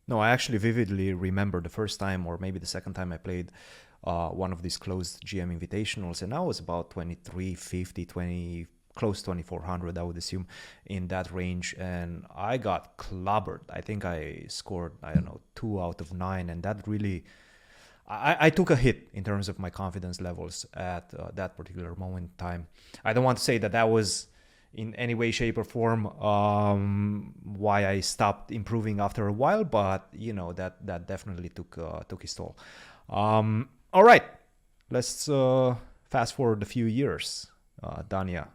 No, I actually vividly remember the first time or maybe the second time I played one of these closed GM invitationals, and I was about 2350, 20, close 2400, I would assume, in that range, and I got clobbered. I think I scored, I don't know, 2 out of 9, and that really, I took a hit in terms of my confidence levels at that particular moment in time. I don't want to say that that was in any way, shape, or form why I stopped improving after a while, but you know that definitely took its toll. All right, let's fast forward a few years, Danya,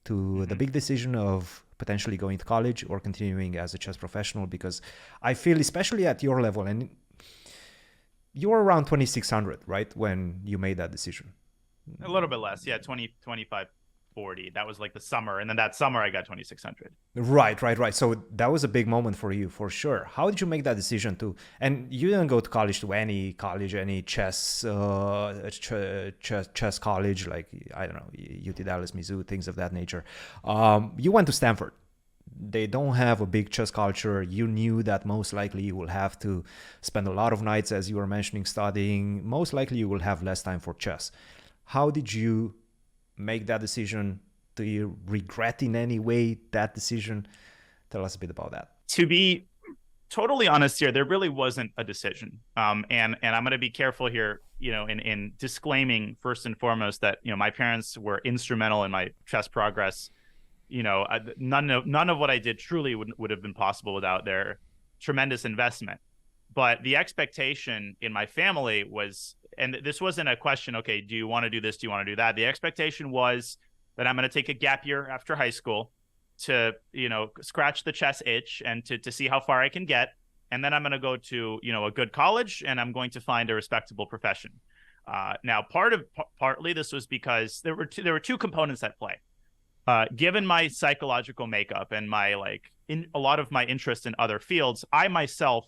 to the big decision of potentially going to college or continuing as a chess professional, because I feel, especially at your level, and you were around 2,600, right, when you made that decision? A little bit less, yeah, 20, 25, 40. That was like the summer, and then that summer I got 2,600. Right. So that was a big moment for you, for sure. How did you make that decision to? And you didn't go to college, to any college, any chess college, like, I don't know, UT Dallas, Mizzou, things of that nature. You went to Stanford. They don't have a big chess culture. You knew that most likely you will have to spend a lot of nights, as you were mentioning, studying. Most likely you will have less time for chess. How did you make that decision? Do you regret in any way that decision? Tell us a bit about that. To be totally honest here, there really wasn't a decision. And I'm going to be careful here, you know, in disclaiming first and foremost that, you know, my parents were instrumental in my chess progress. You know, none of what I did truly would have been possible without their tremendous investment. But the expectation in my family was, and this wasn't a question, okay, do you want to do this? Do you want to do that? The expectation was that I'm going to take a gap year after high school to, you know, scratch the chess itch and to see how far I can get. And then I'm going to go to, you know, a good college, and I'm going to find a respectable profession. Now, partly this was because there were two components at play. Given my psychological makeup and my, like, in a lot of my interest in other fields, I myself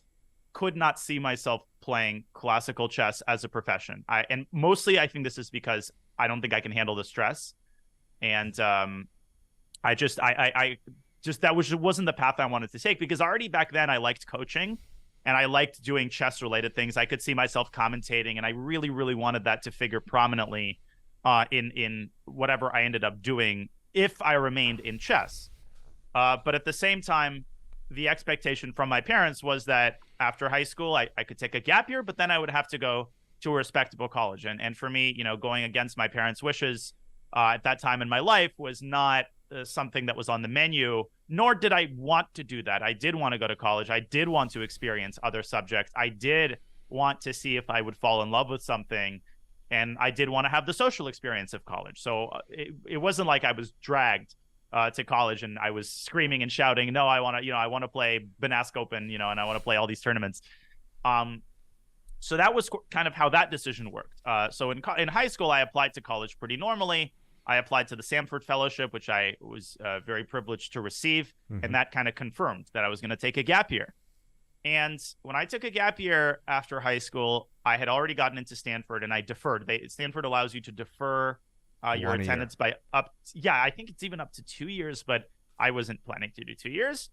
could not see myself playing classical chess as a profession. And mostly I think this is because I don't think I can handle the stress. And I just that wasn't the path I wanted to take, because already back then I liked coaching and I liked doing chess related things. I could see myself commentating, and I really, really wanted that to figure prominently in whatever I ended up doing if I remained in chess. But at the same time, the expectation from my parents was that after high school, I could take a gap year, but then I would have to go to a respectable college. And for me, you know, going against my parents' wishes at that time in my life was not something that was on the menu, nor did I want to do that. I did want to go to college. I did want to experience other subjects. I did want to see if I would fall in love with something. And I did want to have the social experience of college. So it wasn't like I was dragged to college and I was screaming and shouting, no, I want to play Banask Open, you know, and I want to play all these tournaments. So that was kind of how that decision worked. So in high school, I applied to college pretty normally. I applied to the Sanford Fellowship, which I was very privileged to receive. And that kind of confirmed that I was going to take a gap year. And when I took a gap year after high school, I had already gotten into Stanford, and I deferred. Stanford allows you to defer your attendance by I think it's even up to 2 years, but I wasn't planning to do 2 years.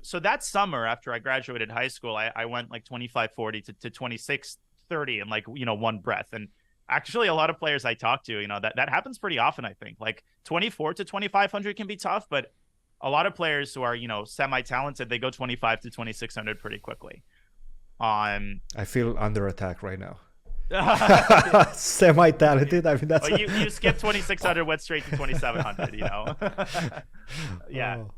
So that summer after I graduated high school, I went like 2540 to 2630 in, like, you know, one breath. And actually a lot of players I talk to, you know, that happens pretty often. I think like 24 to 2500 can be tough, but a lot of players who are, you know, semi-talented, they go 25 to 2600 pretty quickly. I feel under attack right now. Semi-talented. I mean, that's well, you skipped 2600, went straight to 2700. Yeah. Oh,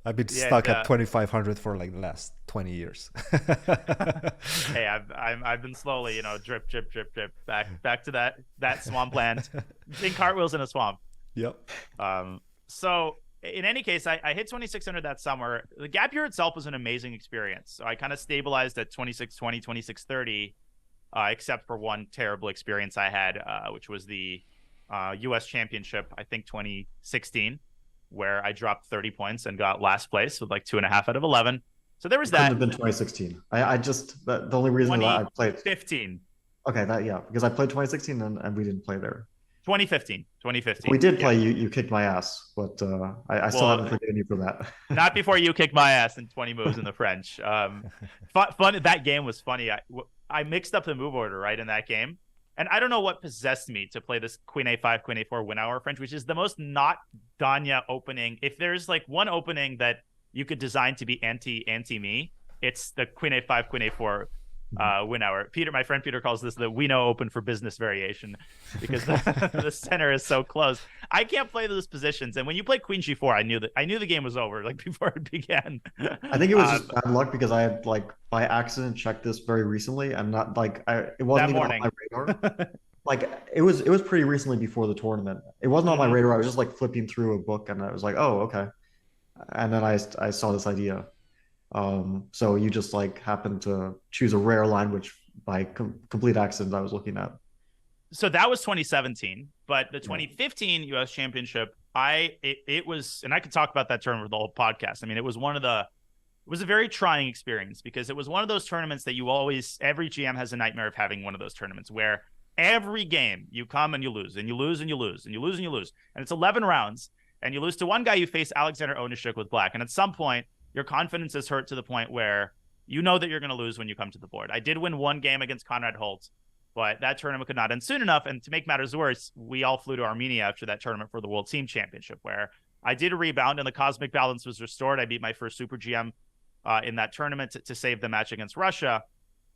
I've been stuck at 2500 for like the last 20 years. Hey, I've been slowly, drip back to that swampland, doing cartwheels in a swamp. Yep. So in any case, I hit 2600 that summer. The gap year itself was an amazing experience. So I kind of stabilized at 2620, 2630, except for one terrible experience I had, which was the U.S. Championship, I think 2016, where I dropped 30 points and got last place with like 2.5 out of 11. So there was that. Couldn't have been 2016. I just the only reason that I played 15. Okay, because I played 2016 and we didn't play there. 2015. We did play. You kicked my ass, but I still haven't forgiven you for that. Not before you kicked my ass in 20 moves in the French. Fun. That game was funny. I mixed up the move order right in that game, and I don't know what possessed me to play this Queen A5, Queen A4 win hour French, which is the most not Danya opening. If there's like one opening that you could design to be anti me, it's the Queen A5, Queen A4 win hour. My friend Peter calls this the we know open for business variation, because the center is so close. I can't play those positions, and when you play Queen G4, I knew the game was over like before it began. I think it was just bad luck, because I had like by accident checked this very recently, and not like it wasn't even on my radar. Like it was pretty recently before the tournament. It wasn't on my radar. I was just like flipping through a book, and I was like, oh, okay. And then I saw this idea. So you just like happened to choose a rare line, which by complete accident I was looking at. So that was 2017, but the 2015 U.S. Championship, it was, and I could talk about that tournament for the whole podcast. I mean, it was a very trying experience, because it was one of those tournaments that every GM has a nightmare of having one of those tournaments where every game you come and you lose, and you lose and you lose and you lose and you lose, and it's 11 rounds, and you lose to one guy. You face Alexander Onishuk with black, and at some point your confidence is hurt to the point where you know that you're going to lose when you come to the board. I did win one game against Conrad Holt, but that tournament could not end soon enough. And to make matters worse, we all flew to Armenia after that tournament for the World Team Championship, where I did a rebound and the cosmic balance was restored. I beat my first Super GM in that tournament to save the match against Russia.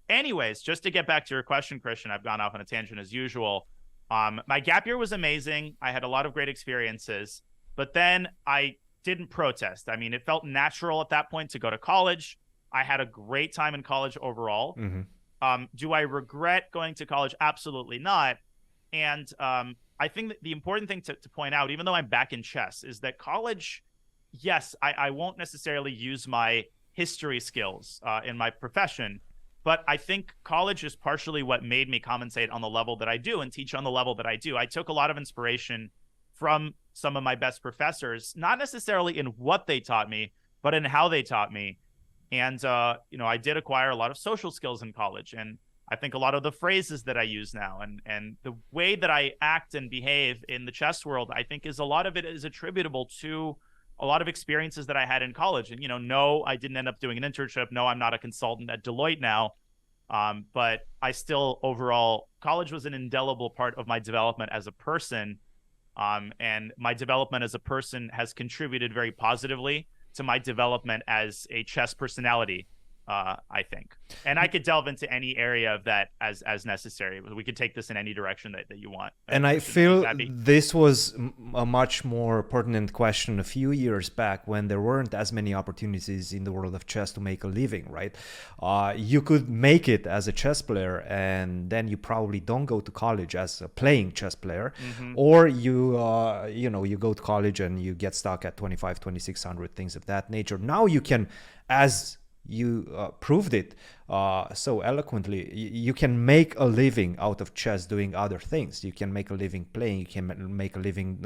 Anyways, just to get back to your question, Christian, I've gone off on a tangent as usual. My gap year was amazing. I had a lot of great experiences, but then I didn't protest. I mean, it felt natural at that point to go to college. I had a great time in college overall. Do I regret going to college? Absolutely not. And I think that the important thing to point out, even though I'm back in chess, is that college, yes, I won't necessarily use my history skills in my profession, but I think college is partially what made me commentate on the level that I do and teach on the level that I do. I took a lot of inspiration from some of my best professors, not necessarily in what they taught me, but in how they taught me. And, I did acquire a lot of social skills in college. And I think a lot of the phrases that I use now and the way that I act and behave in the chess world, I think a lot of it is attributable to a lot of experiences that I had in college. And, no, I didn't end up doing an internship. No, I'm not a consultant at Deloitte now. But I still, overall, college was an indelible part of my development as a person. And my development as a person has contributed very positively to my development as a chess personality, I think. And I could delve into any area of that as necessary. We could take this in any direction that you want. And I feel this was a much more pertinent question a few years back, when there weren't as many opportunities in the world of chess to make a living, right? You could make it as a chess player, and then you probably don't go to college as a playing chess player, or you go to college and you get stuck at 2600, things of that nature. Now you can, as you proved it so eloquently, you can make a living out of chess doing other things. You can make a living playing, you can make a living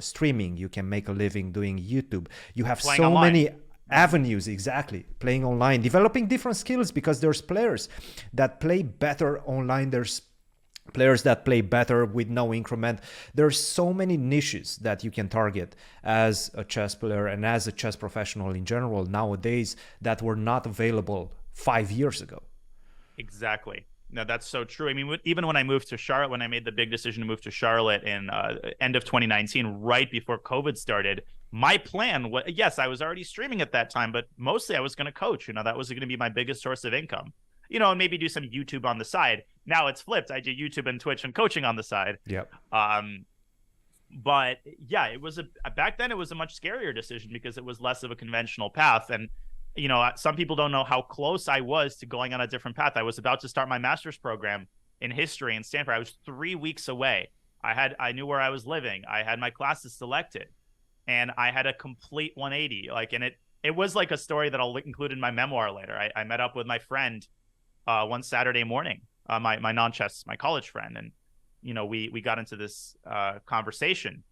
streaming, you can make a living doing YouTube. You have playing so online. Many avenues, exactly, playing online, developing different skills, because there's players that play better online, there's players that play better with no increment. There's so many niches that you can target as a chess player and as a chess professional in general nowadays that were not available 5 years ago. Exactly. No, that's so true. I mean, even when I moved to Charlotte, when I made the big decision to move to Charlotte in end of 2019, right before COVID started, my plan was, yes, I was already streaming at that time, but mostly I was going to coach. That was going to be my biggest source of income. and maybe do some YouTube on the side. Now it's flipped. I do YouTube and Twitch and coaching on the side. Yep. But yeah, back then it was a much scarier decision because it was less of a conventional path. And, some people don't know how close I was to going on a different path. I was about to start my master's program in history in Stanford. I was 3 weeks away. I knew where I was living. I had my classes selected, and I had a complete 180. And it was like a story that I'll include in my memoir later. I met up with my friend one Saturday morning, my non-chess, my college friend, and we got into this conversation,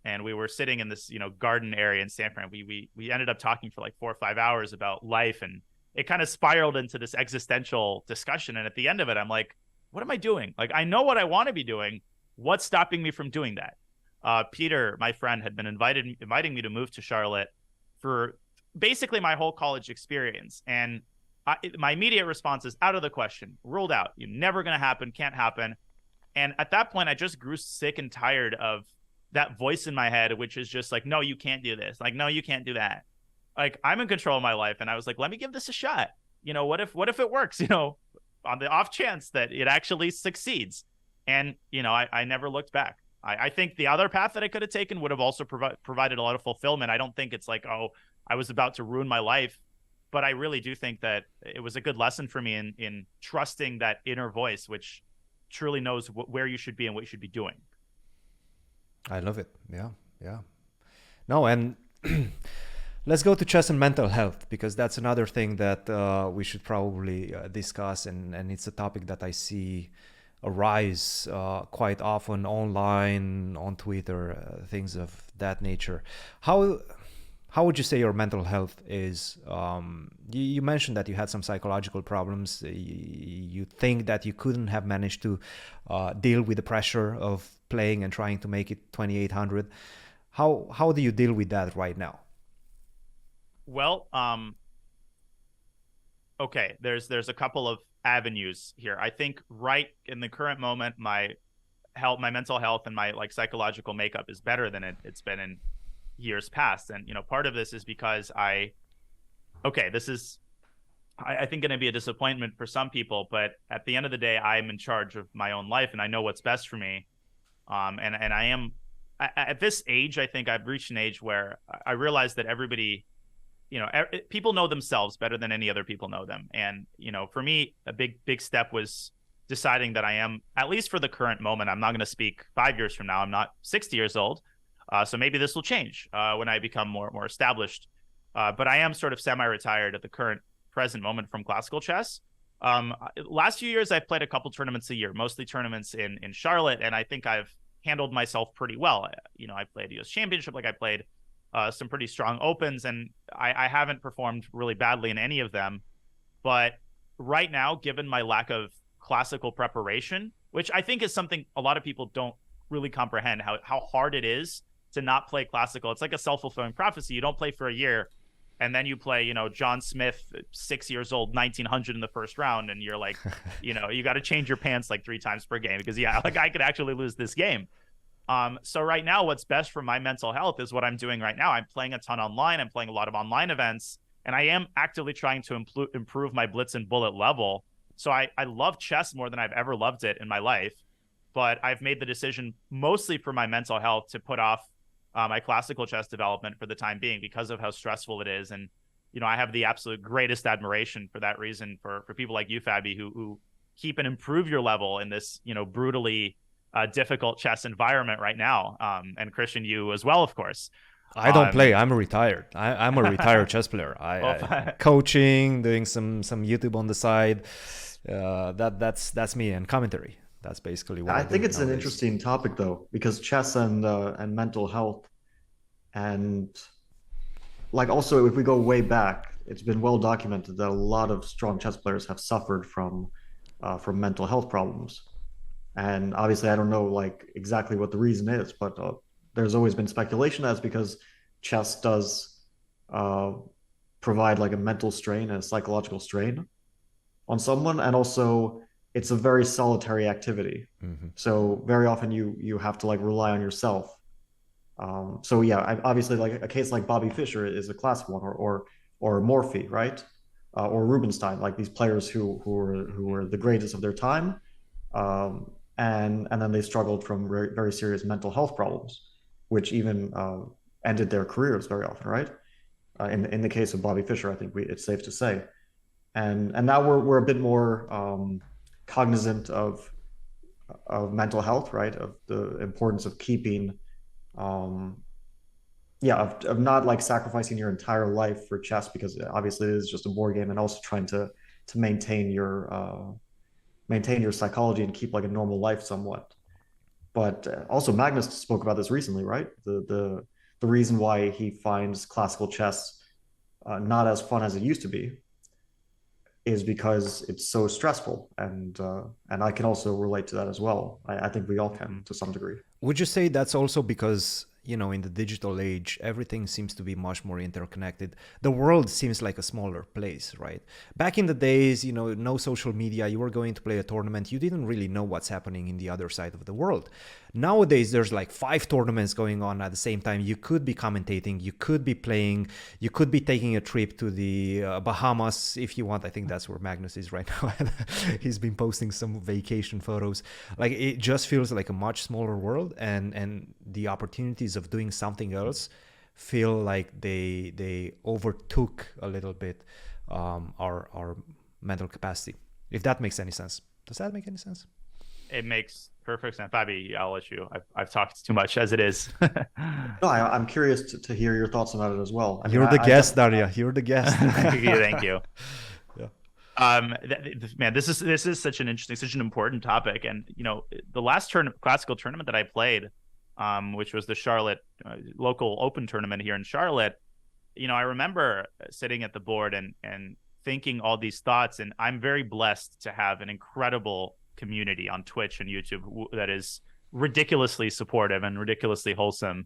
and we were sitting in this garden area in Stanford. We ended up talking for like 4 or 5 hours about life, and it kind of spiraled into this existential discussion. And at the end of it, I'm like, what am I doing? Like, I know what I want to be doing. What's stopping me from doing that? Peter, my friend, had been inviting me to move to Charlotte for basically my whole college experience. And my immediate response is out of the question, ruled out. You're never going to happen, can't happen. And at that point, I just grew sick and tired of that voice in my head, which is just like, no, you can't do this. Like, no, you can't do that. Like, I'm in control of my life. And I was like, let me give this a shot. What if it works, on the off chance that it actually succeeds. And, I never looked back. I think the other path that I could have taken would have also provided a lot of fulfillment. I don't think it's like, oh, I was about to ruin my life. But I really do think that it was a good lesson for me in trusting that inner voice, which truly knows where you should be and what you should be doing. I love it. Yeah. No, and let's go to chess and mental health, because that's another thing that we should probably discuss, and it's a topic that I see arise quite often online, on Twitter, things of that nature. How would you say your mental health is? You mentioned that you had some psychological problems. You think that you couldn't have managed to deal with the pressure of playing and trying to make it 2,800. How do you deal with that right now? Well, okay, there's a couple of avenues here. I think right in the current moment, my mental health and my psychological makeup is better than it's been in years past. And part of this is because this is I think going to be a disappointment for some people, but at the end of the day, I'm in charge of my own life and I know what's best for me. And I am at this age, I think I've reached an age where I realize that everybody, people know themselves better than any other people know them. And, for me, a big step was deciding that I am, at least for the current moment, I'm not going to speak 5 years from now. I'm not 60 years old. So maybe this will change when I become more established. But I am sort of semi-retired at the present moment from classical chess. Last few years, I've played a couple tournaments a year, mostly tournaments in Charlotte, and I think I've handled myself pretty well. I played US Championship, I played some pretty strong opens, and I haven't performed really badly in any of them. But right now, given my lack of classical preparation, which I think is something a lot of people don't really comprehend, how hard it is to not play classical. It's like a self-fulfilling prophecy. You don't play for a year, and then you play, John Smith, 6 years old, 1900 in the first round, and you're like, you got to change your pants 3 times per game because I could actually lose this game. So right now, what's best for my mental health is what I'm doing right now. I'm playing a ton online. I'm playing a lot of online events, and I am actively trying to improve my blitz and bullet level. So I love chess more than I've ever loved it in my life, but I've made the decision mostly for my mental health to put off my classical chess development for the time being because of how stressful it is. And, I have the absolute greatest admiration for that reason for people like you, Fabi, who keep and improve your level in this, brutally difficult chess environment right now. And Christian, you as well, of course. I don't play. I'm retired. I'm a retired chess player. I coaching, doing some YouTube on the side. That's me, and commentary. That's basically what I think it's nowadays. An interesting topic though, because chess and mental health, and also if we go way back, it's been well documented that a lot of strong chess players have suffered from mental health problems. And obviously, I don't know exactly what the reason is, but there's always been speculation that's because chess does provide a mental strain and a psychological strain on someone, and also it's a very solitary activity. Mm-hmm. So very often you have to rely on yourself. So yeah, obviously a case like Bobby Fischer is a classic one, or Morphy, right? or Rubinstein, like these players who were the greatest of their time, and then they struggled from very, very serious mental health problems, which even ended their careers very often, right? In the case of Bobby Fischer, I think it's safe to say, and now we're a bit more cognizant of mental health, right? Of the importance of keeping, of not like sacrificing your entire life for chess, because obviously it is just a board game, and also trying to maintain your psychology and keep like a normal life somewhat. But also Magnus spoke about this recently, right? The reason why he finds classical chess not as fun as it used to be is because it's so stressful, and I can also relate to that as well. I think we all can to some degree. Would you say that's also because, in the digital age, everything seems to be much more interconnected? The world seems like a smaller place, right? Back in the days, no social media, you were going to play a tournament, you didn't really know what's happening in the other side of the world. Nowadays, there's like 5 tournaments going on at the same time. You could be commentating, you could be playing, you could be taking a trip to the Bahamas if you want. I think that's where Magnus is right now. He's been posting some vacation photos. Like, it just feels like a much smaller world, and the opportunities of doing something else feel like they overtook a little bit our mental capacity. If that makes any sense. Does that make any sense? It makes perfect sense. Fabi, I'll let you. I've talked too much as it is. No, I'm curious to hear your thoughts about it as well. You're the guest, Daria. You're the guest. Thank you. Yeah. Man, this is such an important topic. And the last classical tournament that I played, which was the Charlotte local open tournament here in Charlotte, I remember sitting at the board and thinking all these thoughts. And I'm very blessed to have an incredible community on Twitch and YouTube that is ridiculously supportive and ridiculously wholesome.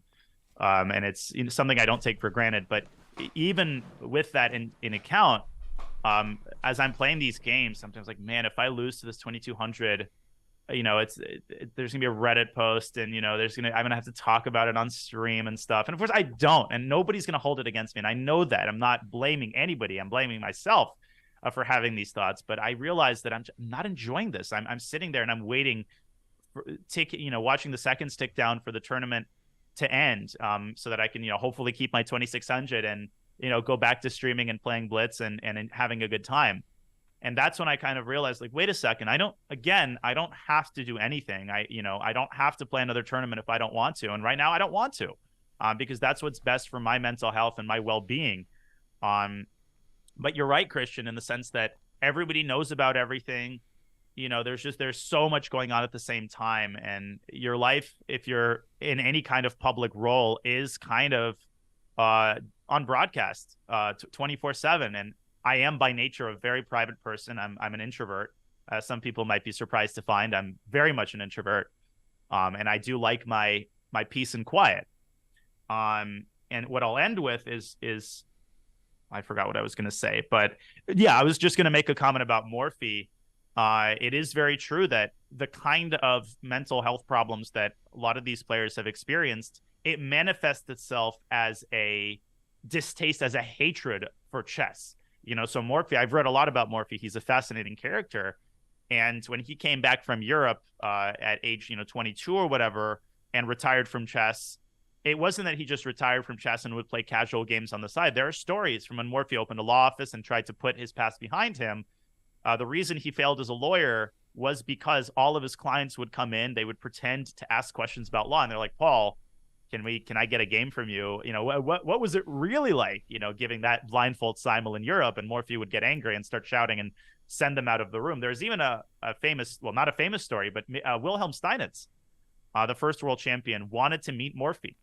And it's something I don't take for granted. But even with that in account, as I'm playing these games, sometimes like, man, if I lose to this 2200, there's gonna be a Reddit post, and I'm gonna have to talk about it on stream and stuff. And of course I don't, and nobody's gonna hold it against me. And I know that. I'm not blaming anybody. I'm blaming myself for having these thoughts. But I realize that I'm not enjoying this. I'm sitting there and I'm waiting, watching the seconds tick down for the tournament to end, so that I can, hopefully keep my 2600 and, go back to streaming and playing Blitz and having a good time. And that's when I kind of realized, like, wait a second, I don't have to do anything. I don't have to play another tournament if I don't want to. And right now I don't want to, because that's what's best for my mental health and my well-being. But you're right, Christian, in the sense that everybody knows about everything. There's so much going on at the same time. And your life, if you're in any kind of public role, is kind of on broadcast 24/7. And I am by nature a very private person. I'm an introvert. Some people might be surprised to find I'm very much an introvert. And I do like my peace and quiet. And what I'll end with is I forgot what I was going to say, but yeah, I was just going to make a comment about Morphe. It is very true that the kind of mental health problems that a lot of these players have experienced, it manifests itself as a distaste, as a hatred for chess. So Morphe, I've read a lot about Morphe. He's a fascinating character. And when he came back from Europe at age 22 or whatever, and retired from chess, it wasn't that he just retired from chess and would play casual games on the side. There are stories from when Morphe opened a law office and tried to put his past behind him. The reason he failed as a lawyer was because all of his clients would come in, they would pretend to ask questions about law, and they're like, Paul, can I get a game from you? What was it really like, giving that blindfold simul in Europe? And Morphe would get angry and start shouting and send them out of the room. There's even a famous, well, not a famous story, but Wilhelm Steinitz, the first world champion, wanted to meet Morphe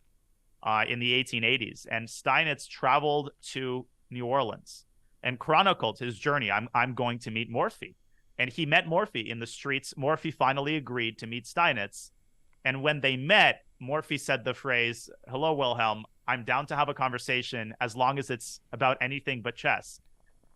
in the 1880s. And Steinitz traveled to New Orleans and chronicled his journey. I'm going to meet Morphe. And he met Morphe in the streets. Morphe finally agreed to meet Steinitz. And when they met, Morphe said the phrase, "Hello, Wilhelm, I'm down to have a conversation as long as it's about anything but chess."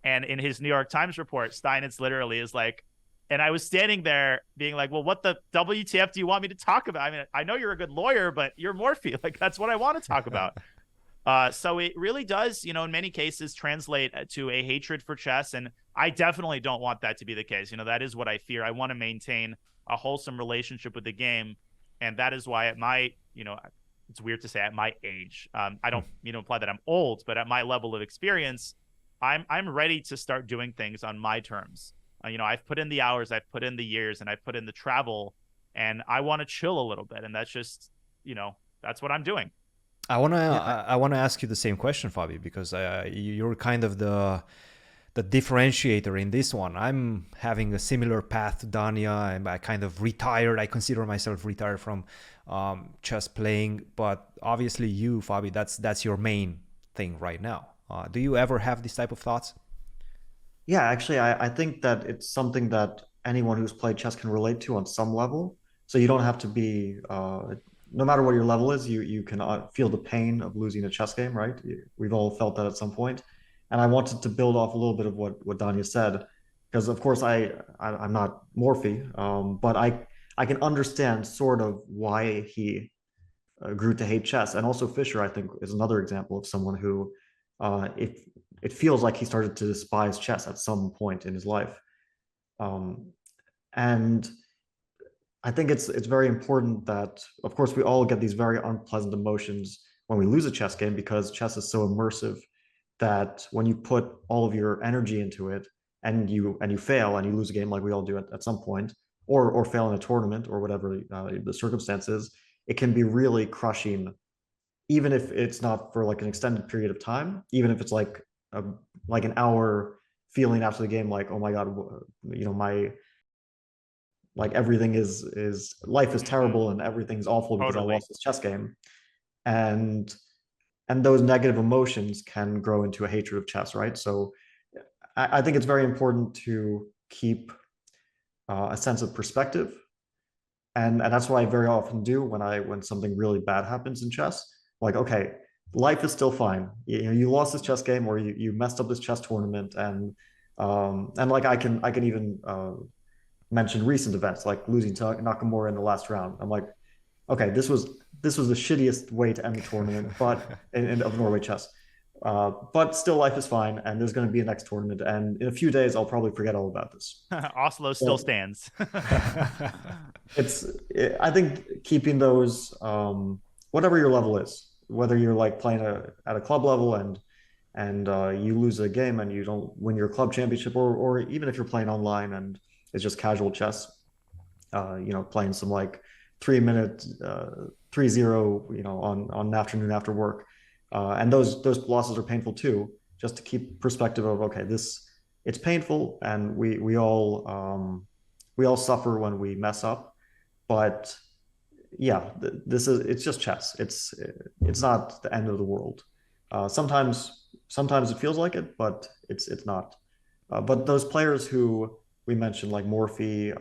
And in his New York Times report, Steinitz literally is like, and I was standing there being like, well, what the WTF do you want me to talk about? I mean, I know you're a good lawyer, but you're Morphe. Like, that's what I want to talk about. So it really does, in many cases translate to a hatred for chess. And I definitely don't want that to be the case. That is what I fear. I want to maintain a wholesome relationship with the game. And that is why at my, it's weird to say at my age, I don't, imply that I'm old, but at my level of experience, I'm ready to start doing things on my terms. I've put in the hours, I've put in the years, and I've put in the travel, and I want to chill a little bit. And that's just, that's what I'm doing. I wanna ask you the same question, Fabi, because you're kind of the differentiator in this one. I'm having a similar path to Danya, and I kind of retired. I consider myself retired from chess playing, but obviously you, Fabi, that's your main thing right now. Do you ever have this type of thoughts? Yeah, actually, I think that it's something that anyone who's played chess can relate to on some level. So you don't have to be, no matter what your level is, you can feel the pain of losing a chess game, right? We've all felt that at some point. And I wanted to build off a little bit of what Danya said, because of course I'm not Morphy, but I can understand sort of why he grew to hate chess. And also Fischer, I think, is another example of someone who it feels like he started to despise chess at some point in his life. And I think it's very important that, of course, we all get these very unpleasant emotions when we lose a chess game, because chess is so immersive that when you put all of your energy into it and you fail and you lose a game, like we all do at some point, or fail in a tournament or whatever the circumstances, it can be really crushing, even if it's not for like an extended period of time, even if it's like an hour feeling after the game, like, oh my God, my, like everything is life is terrible and everything's awful because Totally. I lost this chess game. And those negative emotions can grow into a hatred of chess, right? So I think it's very important to keep a sense of perspective. And that's what I very often do when something really bad happens in chess. Like, okay, life is still fine. You lost this chess game, or you messed up this chess tournament, and like I can even mention recent events like losing to Nakamura in the last round. I'm like, okay, this was the shittiest way to end the tournament, but of Norway chess. But still, life is fine, and there's going to be a next tournament, and in a few days, I'll probably forget all about this. Oslo still stands. I think keeping those, whatever your level is, whether you're like playing at a club level and you lose a game and you don't win your club championship, or even if you're playing online and it's just casual chess, playing some like 3-minute 3-0, on an afternoon after work. And those losses are painful too, just to keep perspective of, okay, it's painful, and we all suffer when we mess up, but yeah, it's just chess. It's not the end of the world. Sometimes it feels like it, but it's not. But those players who we mentioned, like Morphy,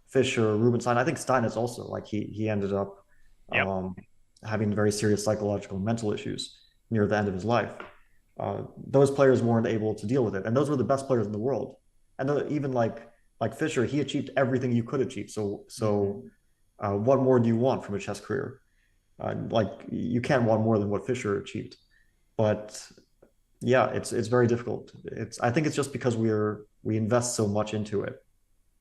Fischer, Rubinstein, I think Stein is also like he ended up Yep. having very serious psychological and mental issues near the end of his life. Those players weren't able to deal with it, and those were the best players in the world. And even like Fischer, he achieved everything you could achieve. So what more do you want from a chess career? Like you can't want more than what Fischer achieved. But yeah, it's very difficult. I think it's just because we invest so much into it,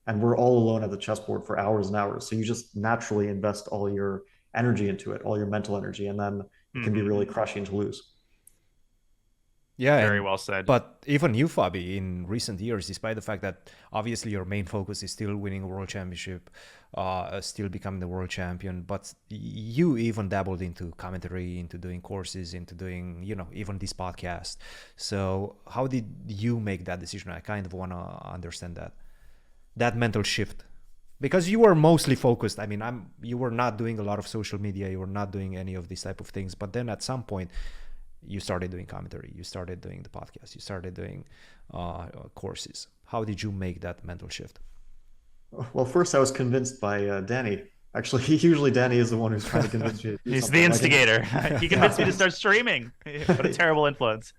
and we're all alone at the chessboard for hours and hours. So you just naturally invest all your energy into it, all your mental energy, and then it can be really crushing to lose. Yeah, Very well said. But even you, Fabi, in recent years, despite the fact that obviously your main focus is still winning a world championship, still becoming the world champion, but you even dabbled into commentary, into doing courses, into doing, even this podcast. So how did you make that decision? I kind of want to understand that mental shift, because you were mostly focused. I mean, you were not doing a lot of social media, you were not doing any of these type of things, but then at some point you started doing commentary, you started doing the podcast, you started doing courses. How did you make that mental shift? Well, first I was convinced by Danny. Actually, usually Danny is the one who's trying to convince me to do He's something. the instigator. He convinced me to start streaming. What a terrible influence.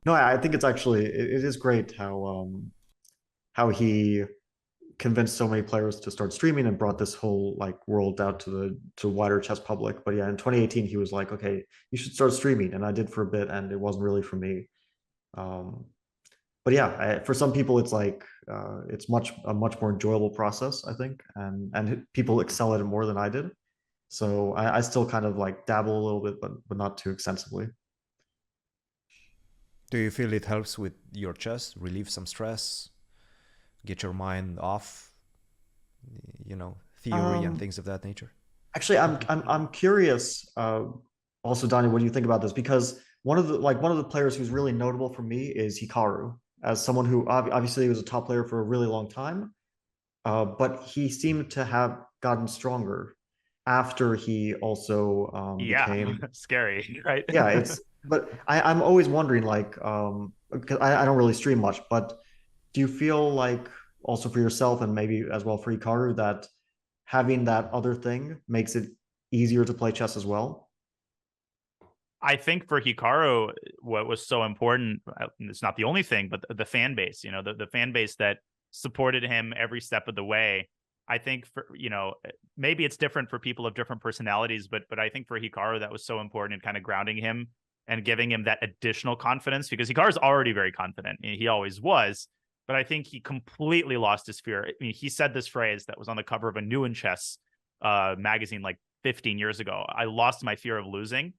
No, I think it's actually it is great how he convinced so many players to start streaming and brought this whole like world out to wider chess public. But yeah, in 2018 he was like, okay, you should start streaming, and I did for a bit, and it wasn't really for me. Um, but yeah, for some people it's like it's a much more enjoyable process, I think, and people excel at it more than I did. So I still kind of like dabble a little bit, but not too extensively. Do you feel it helps with your chess, relieve some stress, get your mind off, theory and things of that nature? Actually, I'm curious. Also, Danya, what do you think about this? Because one of the players who's really notable for me is Hikaru, as someone who obviously was a top player for a really long time, but he seemed to have gotten stronger after he also became scary, right? yeah. But I'm always wondering like because I don't really stream much, but do you feel like also for yourself and maybe as well for Hikaru that having that other thing makes it easier to play chess as well? I think for Hikaru, what was so important, it's not the only thing, but the fan base, the fan base that supported him every step of the way. I think for, maybe it's different for people of different personalities, but I think for Hikaru, that was so important in kind of grounding him and giving him that additional confidence, because Hikaru's already very confident. He always was, but I think he completely lost his fear. I mean, he said this phrase that was on the cover of a New in Chess magazine like 15 years ago. I lost my fear of losing.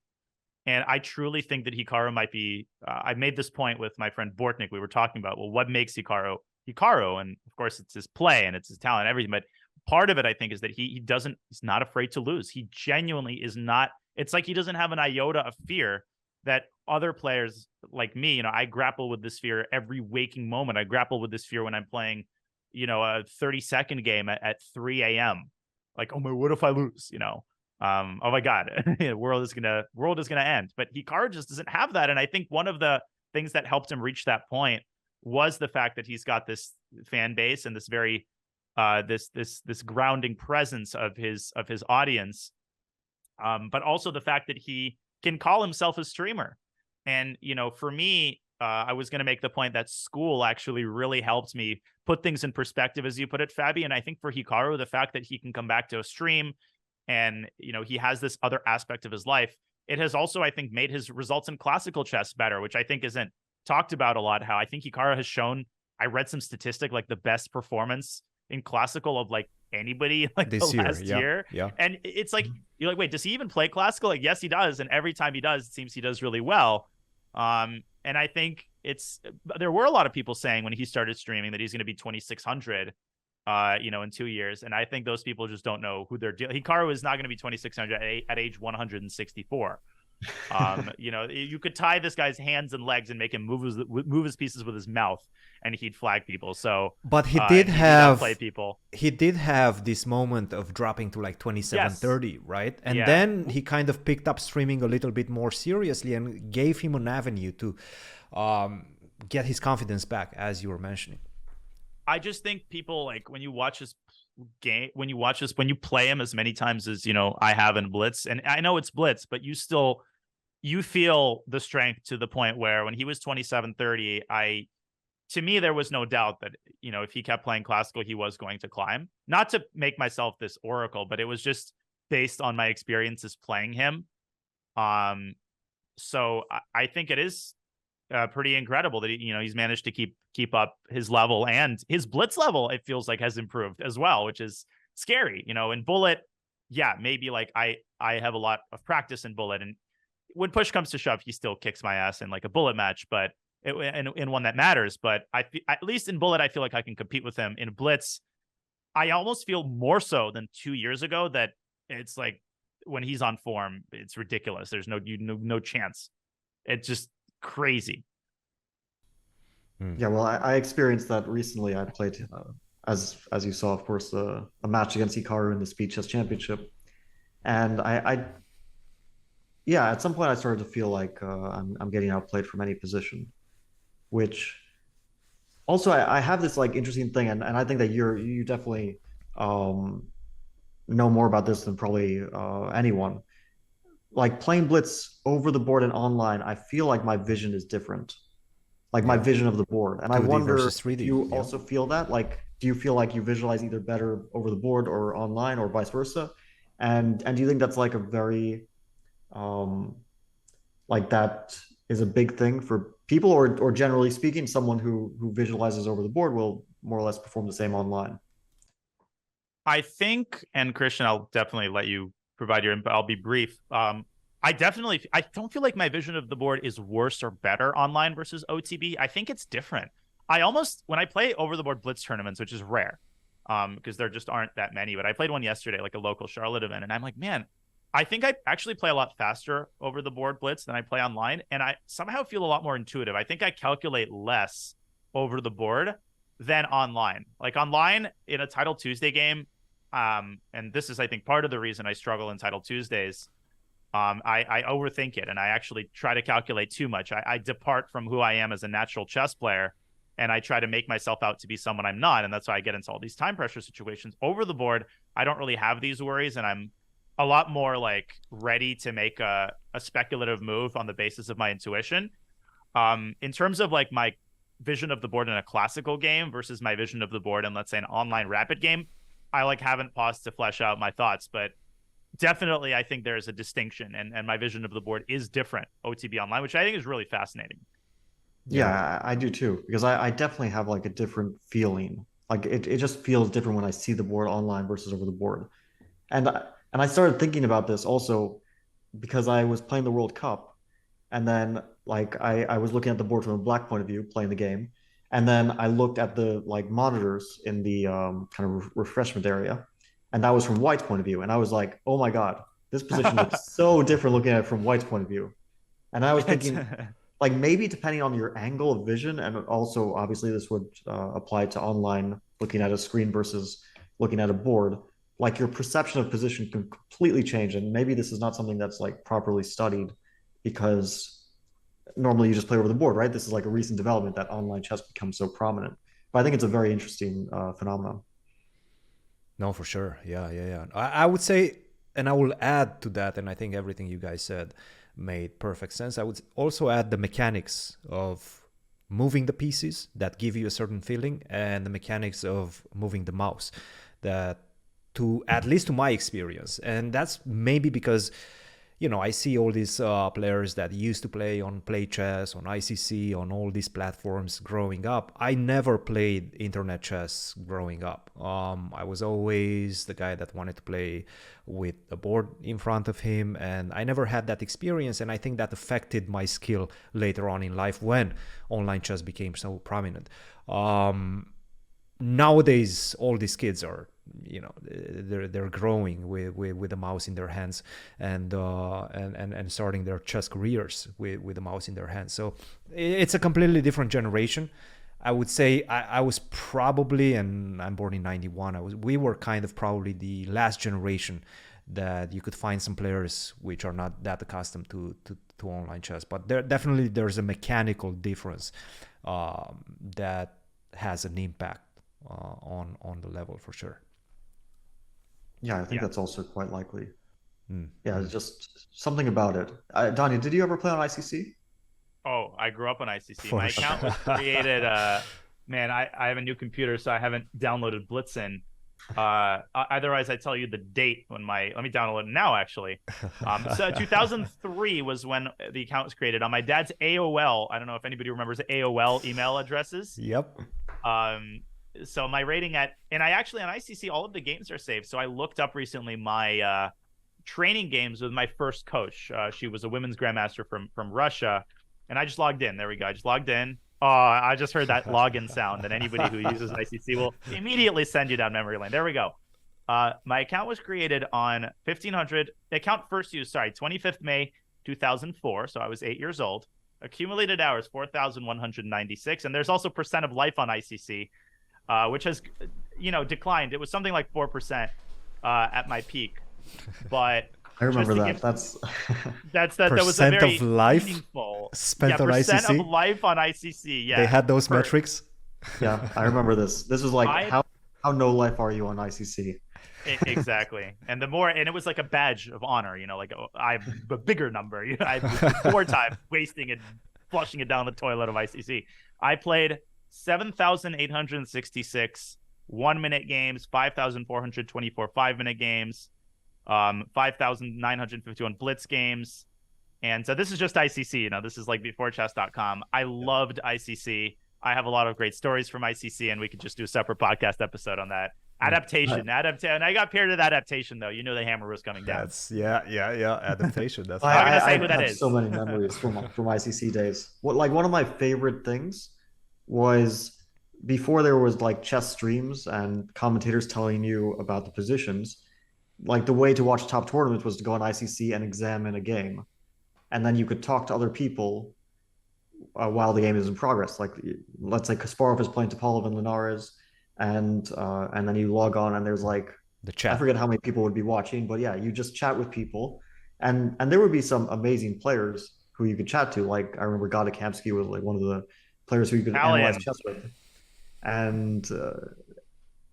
And I truly think that Hikaru might be, I made this point with my friend Bortnik. We were talking about, well, what makes Hikaru Hikaru? And of course it's his play and it's his talent and everything. But part of it, I think, is that he's not afraid to lose. He genuinely is not. It's like he doesn't have an iota of fear that other players like me, I grapple with this fear every waking moment. I grapple with this fear when I'm playing, a 30-second game at 3 a.m. Like, oh my, what if I lose? Oh my God, the world is gonna end. But Hikaru just doesn't have that. And I think one of the things that helped him reach that point was the fact that he's got this fan base and this very this grounding presence of his audience. But also the fact that he can call himself a streamer. And, for me, I was going to make the point that school actually really helped me put things in perspective, as you put it, Fabi. And I think for Hikaru, the fact that he can come back to a stream and, he has this other aspect of his life, it has also, I think, made his results in classical chess better, which I think isn't talked about a lot. How I think Hikaru has shown, I read some statistic, like the best performance in classical of like anybody like this last year. Yeah. And it's like, you're like, wait, does he even play classical? Like, yes, he does. And every time he does, it seems he does really well. And I think there were a lot of people saying when he started streaming that he's going to be 2,600, in 2 years. And I think those people just don't know who they're dealing. Hikaru is not going to be 2,600 at age 164. You could tie this guy's hands and legs and make him move his pieces with his mouth, and he'd flag people. So, but he did have this moment of dropping to like 2730, right? And then he kind of picked up streaming a little bit more seriously and gave him an avenue to get his confidence back, as you were mentioning. I just think people, like, when you watch his game, when you play him as many times as I have in Blitz, and I know it's Blitz, but you feel the strength to the point where when he was 2730, to me, there was no doubt that, if he kept playing classical, he was going to climb. Not to make myself this oracle, but it was just based on my experiences playing him. So I think it is pretty incredible that he's managed to keep up his level, and his Blitz level, it feels like, has improved as well, which is scary. In Bullet, maybe like I have a lot of practice in Bullet, and when push comes to shove, he still kicks my ass in like a Bullet match, but in one that matters. But at least in Bullet, I feel like I can compete with him. In Blitz, I almost feel more so than 2 years ago that it's like when he's on form, it's ridiculous. There's no chance. It's just crazy. Yeah, well, I experienced that recently. I played, as you saw, of course, a match against Hikaru in the Speed Chess Championship, and at some point I started to feel like I'm getting outplayed from any position, which also I have this like interesting thing, and I think that you definitely know more about this than probably anyone. Like playing Blitz over the board and online, I feel like my vision is different. Like my vision of the board. And I wonder if you also feel that, like do you feel like you visualize either better over the board or online or vice versa? And do you think that's like a very um, like that is a big thing for people, or generally speaking, someone who visualizes over the board will more or less perform the same online? I think, and Christian, I'll definitely let you provide your input. I'll be brief. I don't feel like my vision of the board is worse or better online versus OTB. I think it's different. When I play over the board blitz tournaments, which is rare, because there just aren't that many, but I played one yesterday, like a local Charlotte event, and I'm like, man, I think I actually play a lot faster over the board blitz than I play online, and I somehow feel a lot more intuitive. I think I calculate less over the board than online. Like online in a Title Tuesday game, and this is, I think, part of the reason I struggle in Title Tuesdays. I overthink it, and I actually try to calculate too much. I depart from who I am as a natural chess player, and I try to make myself out to be someone I'm not, and that's why I get into all these time pressure situations. Over the board, I don't really have these worries, and I'm a lot more like ready to make a speculative move on the basis of my intuition. In terms of like my vision of the board in a classical game versus my vision of the board in, let's say, an online rapid game, I like haven't paused to flesh out my thoughts, but definitely I think there's a distinction, and my vision of the board is different OTB online, which I think is really fascinating. Yeah, I do too, because I definitely have like a different feeling. Like it just feels different when I see the board online versus over the board. And I started thinking about this also because I was playing the World Cup, and then like I was looking at the board from a black point of view, playing the game, and then I looked at the like monitors in the kind of refreshment area, and that was from white's point of view, and I was like, oh my God, this position looks so different looking at it from white's point of view. And I was thinking, like maybe depending on your angle of vision, and also obviously this would apply to online looking at a screen versus looking at a board, like your perception of position can completely change. And maybe this is not something that's like properly studied, because normally you just play over the board, right? This is like a recent development that online chess becomes so prominent. But I think it's a very interesting phenomenon. No, for sure. Yeah. I would say, and I will add to that, and I think everything you guys said made perfect sense. I would also add the mechanics of moving the pieces that give you a certain feeling, and the mechanics of moving the mouse, that, to at least to my experience, and that's maybe because, you know, I see all these players that used to play on Play Chess, on ICC, on all these platforms growing up. I never played internet chess growing up. I was always the guy that wanted to play with a board in front of him, and I never had that experience, and I think that affected my skill later on in life when online chess became so prominent. Nowadays, all these kids are, you know, they're growing with a mouse in their hands, and starting their chess careers with a mouse in their hands. So it's a completely different generation. I would say I was probably, and I'm born in '91. We were kind of probably the last generation that you could find some players which are not that accustomed to online chess. But there's a mechanical difference that has an impact on the level, for sure. Yeah, I think that's also quite likely. Yeah, it's just something about it. Danya, did you ever play on ICC? Oh, I grew up on ICC. For My sure. account was created. Man, I have a new computer, so I haven't downloaded Blitz in. Otherwise, I tell you the date when let me download it now, actually. So 2003 was when the account was created on my dad's AOL. I don't know if anybody remembers AOL email addresses. Yep. So my rating and I actually, on ICC, all of the games are saved. So I looked up recently my training games with my first coach. She was a women's grandmaster from Russia, and I just logged in. There we go. I just logged in. Oh, I just heard that login sound that anybody who uses ICC will immediately send you down memory lane. There we go. My account was created on 1500. Account first used, 25th May 2004. So I was 8 years old. Accumulated hours 4,196, and there's also percent of life on ICC. Which has, declined. It was something like 4% at my peak, but I remember that. That was a very of life meaningful spent on percent ICC. of life on ICC. Yeah, They had those metrics. Yeah, I remember this. This was like how no life are you on ICC? Exactly, and it was like a badge of honor. Like I have a bigger number. I have 4 times wasting it, flushing it down the toilet of ICC. I played 7,866 1-minute games, 5,424 5-minute games, 5,951 blitz games. And so this is just ICC. This is like before chess.com. I loved ICC. I have a lot of great stories from ICC, and we could just do a separate podcast episode on that. Adaptation. I got paired with adaptation, though. The hammer was coming down. That's adaptation. That's I'm not gonna say I who that have is. so many memories from ICC days. One of my favorite things was before there was like chess streams and commentators telling you about the positions. Like the way to watch top tournaments was to go on ICC and examine a game, and then you could talk to other people while the game is in progress. Like let's say Kasparov is playing Topalov and Linares, and then you log on and there's like the chat. I forget how many people would be watching, but yeah, you just chat with people, and there would be some amazing players who you could chat to. Like I remember Gadakamsky was like one of the players who you could analyze chess with, and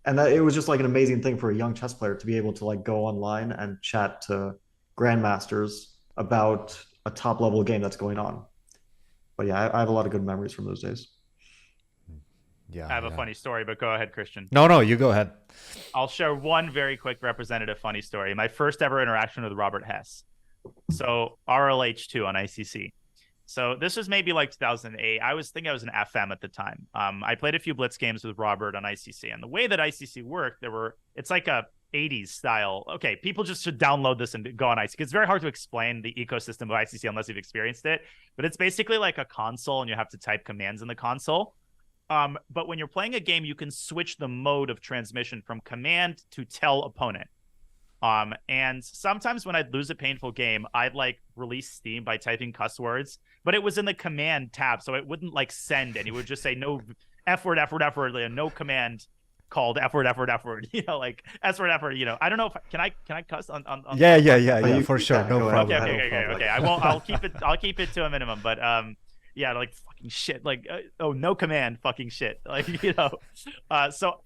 that it was just like an amazing thing for a young chess player to be able to like go online and chat to grandmasters about a top level game that's going on. But yeah, I have a lot of good memories from those days. I have a funny story, but go ahead, Christian. No, you go ahead. I'll share one very quick representative funny story. My first ever interaction with Robert Hess. So RLH2 on ICC. So this was maybe like 2008. I was an FM at the time. I played a few blitz games with Robert on ICC, and the way that ICC worked, it's like a 80s style. Okay, people just should download this and go on ICC. It's very hard to explain the ecosystem of ICC unless you've experienced it. But it's basically like a console, and you have to type commands in the console. But when you're playing a game, you can switch the mode of transmission from command to tell opponent. And sometimes when I'd lose a painful game, I'd like release steam by typing cuss words, but it was in the command tab, so it wouldn't like send, and it would just say no F word, no command called F word, like S word, F word. I don't know if can I cuss on Yeah, for sure. No problem. Okay. I'll keep it to a minimum, but yeah, like fucking shit, like no command, fucking shit, like So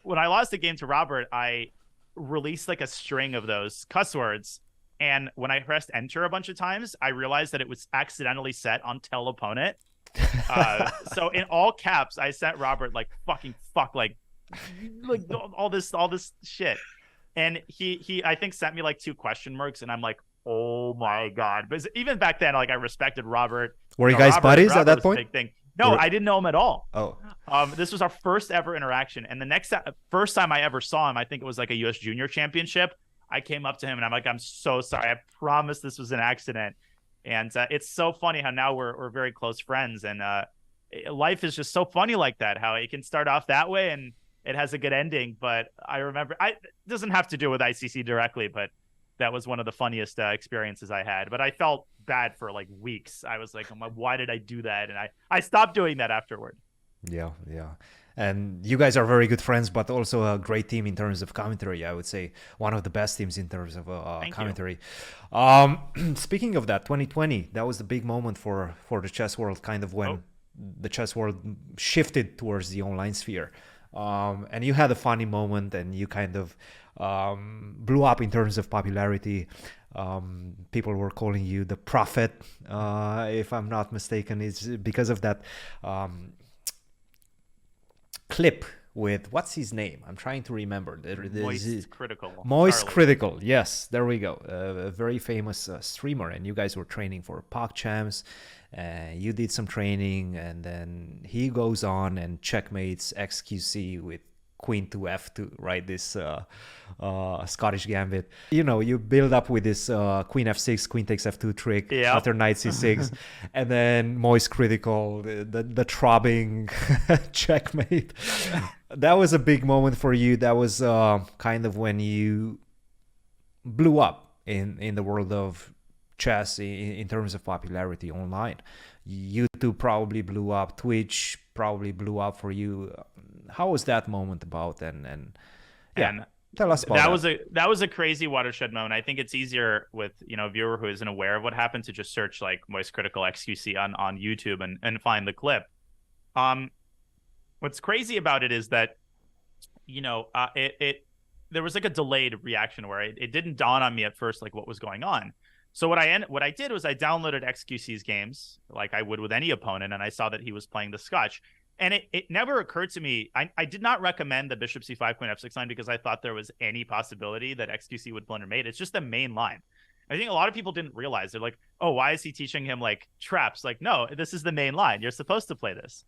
when I lost the game to Robert, I released like a string of those cuss words, and when I pressed enter a bunch of times, I realized that it was accidentally set on tell opponent. So in all caps, I sent Robert like fucking fuck, like all this shit, and he I think sent me like 2 question marks, and I'm like, oh my god. But even back then, like I respected Robert. Were you guys buddies at that point? Big thing. No, I didn't know him at all. Oh. This was our first ever interaction, and the first time I ever saw him, I think it was like a U.S. Junior Championship. I came up to him and I'm like, I'm so sorry. I promise this was an accident. And it's so funny how now we're very close friends, and life is just so funny like that. How it can start off that way and it has a good ending. But I remember, it doesn't have to do with ICC directly, but that was one of the funniest experiences I had. But I felt bad for like weeks. I was like, why did I do that? And I stopped doing that afterward. Yeah. And you guys are very good friends, but also a great team in terms of commentary. I would say one of the best teams in terms of commentary. Speaking of that, 2020, that was the big moment for the chess world, kind of when the chess world shifted towards the online sphere. And you had a funny moment, and you kind of blew up in terms of popularity. People were calling you the prophet, if I'm not mistaken. It's because of that clip with, what's his name? I'm trying to remember. Moist Critical. Moist Critical. Yes, there we go. A very famous streamer, and you guys were training for PogChamps. You did some training, and then he goes on and checkmates XQC with Queen to F2, right? This Scottish gambit. You build up with this Queen F6, Queen takes F2 trick, after Knight C6, and then Moist Critical, the throbbing checkmate. That was a big moment for you. That was kind of when you blew up in the world of chess in terms of popularity online. YouTube probably blew up, Twitch probably blew up for you. How was that moment about? And tell us about that was a crazy watershed moment. I think it's easier with a viewer who isn't aware of what happened to just search like Moist Critical XQC on YouTube and find the clip. What's crazy about it is that there was like a delayed reaction where it didn't dawn on me at first like what was going on. So what I did was I downloaded XQC's games like I would with any opponent, and I saw that he was playing the Scotch. And it never occurred to me. I did not recommend the bishop c5, queen f6 line because I thought there was any possibility that XQC would blunder mate. It's just the main line. I think a lot of people didn't realize. They're like, oh, why is he teaching him like traps? Like, no, this is the main line. You're supposed to play this.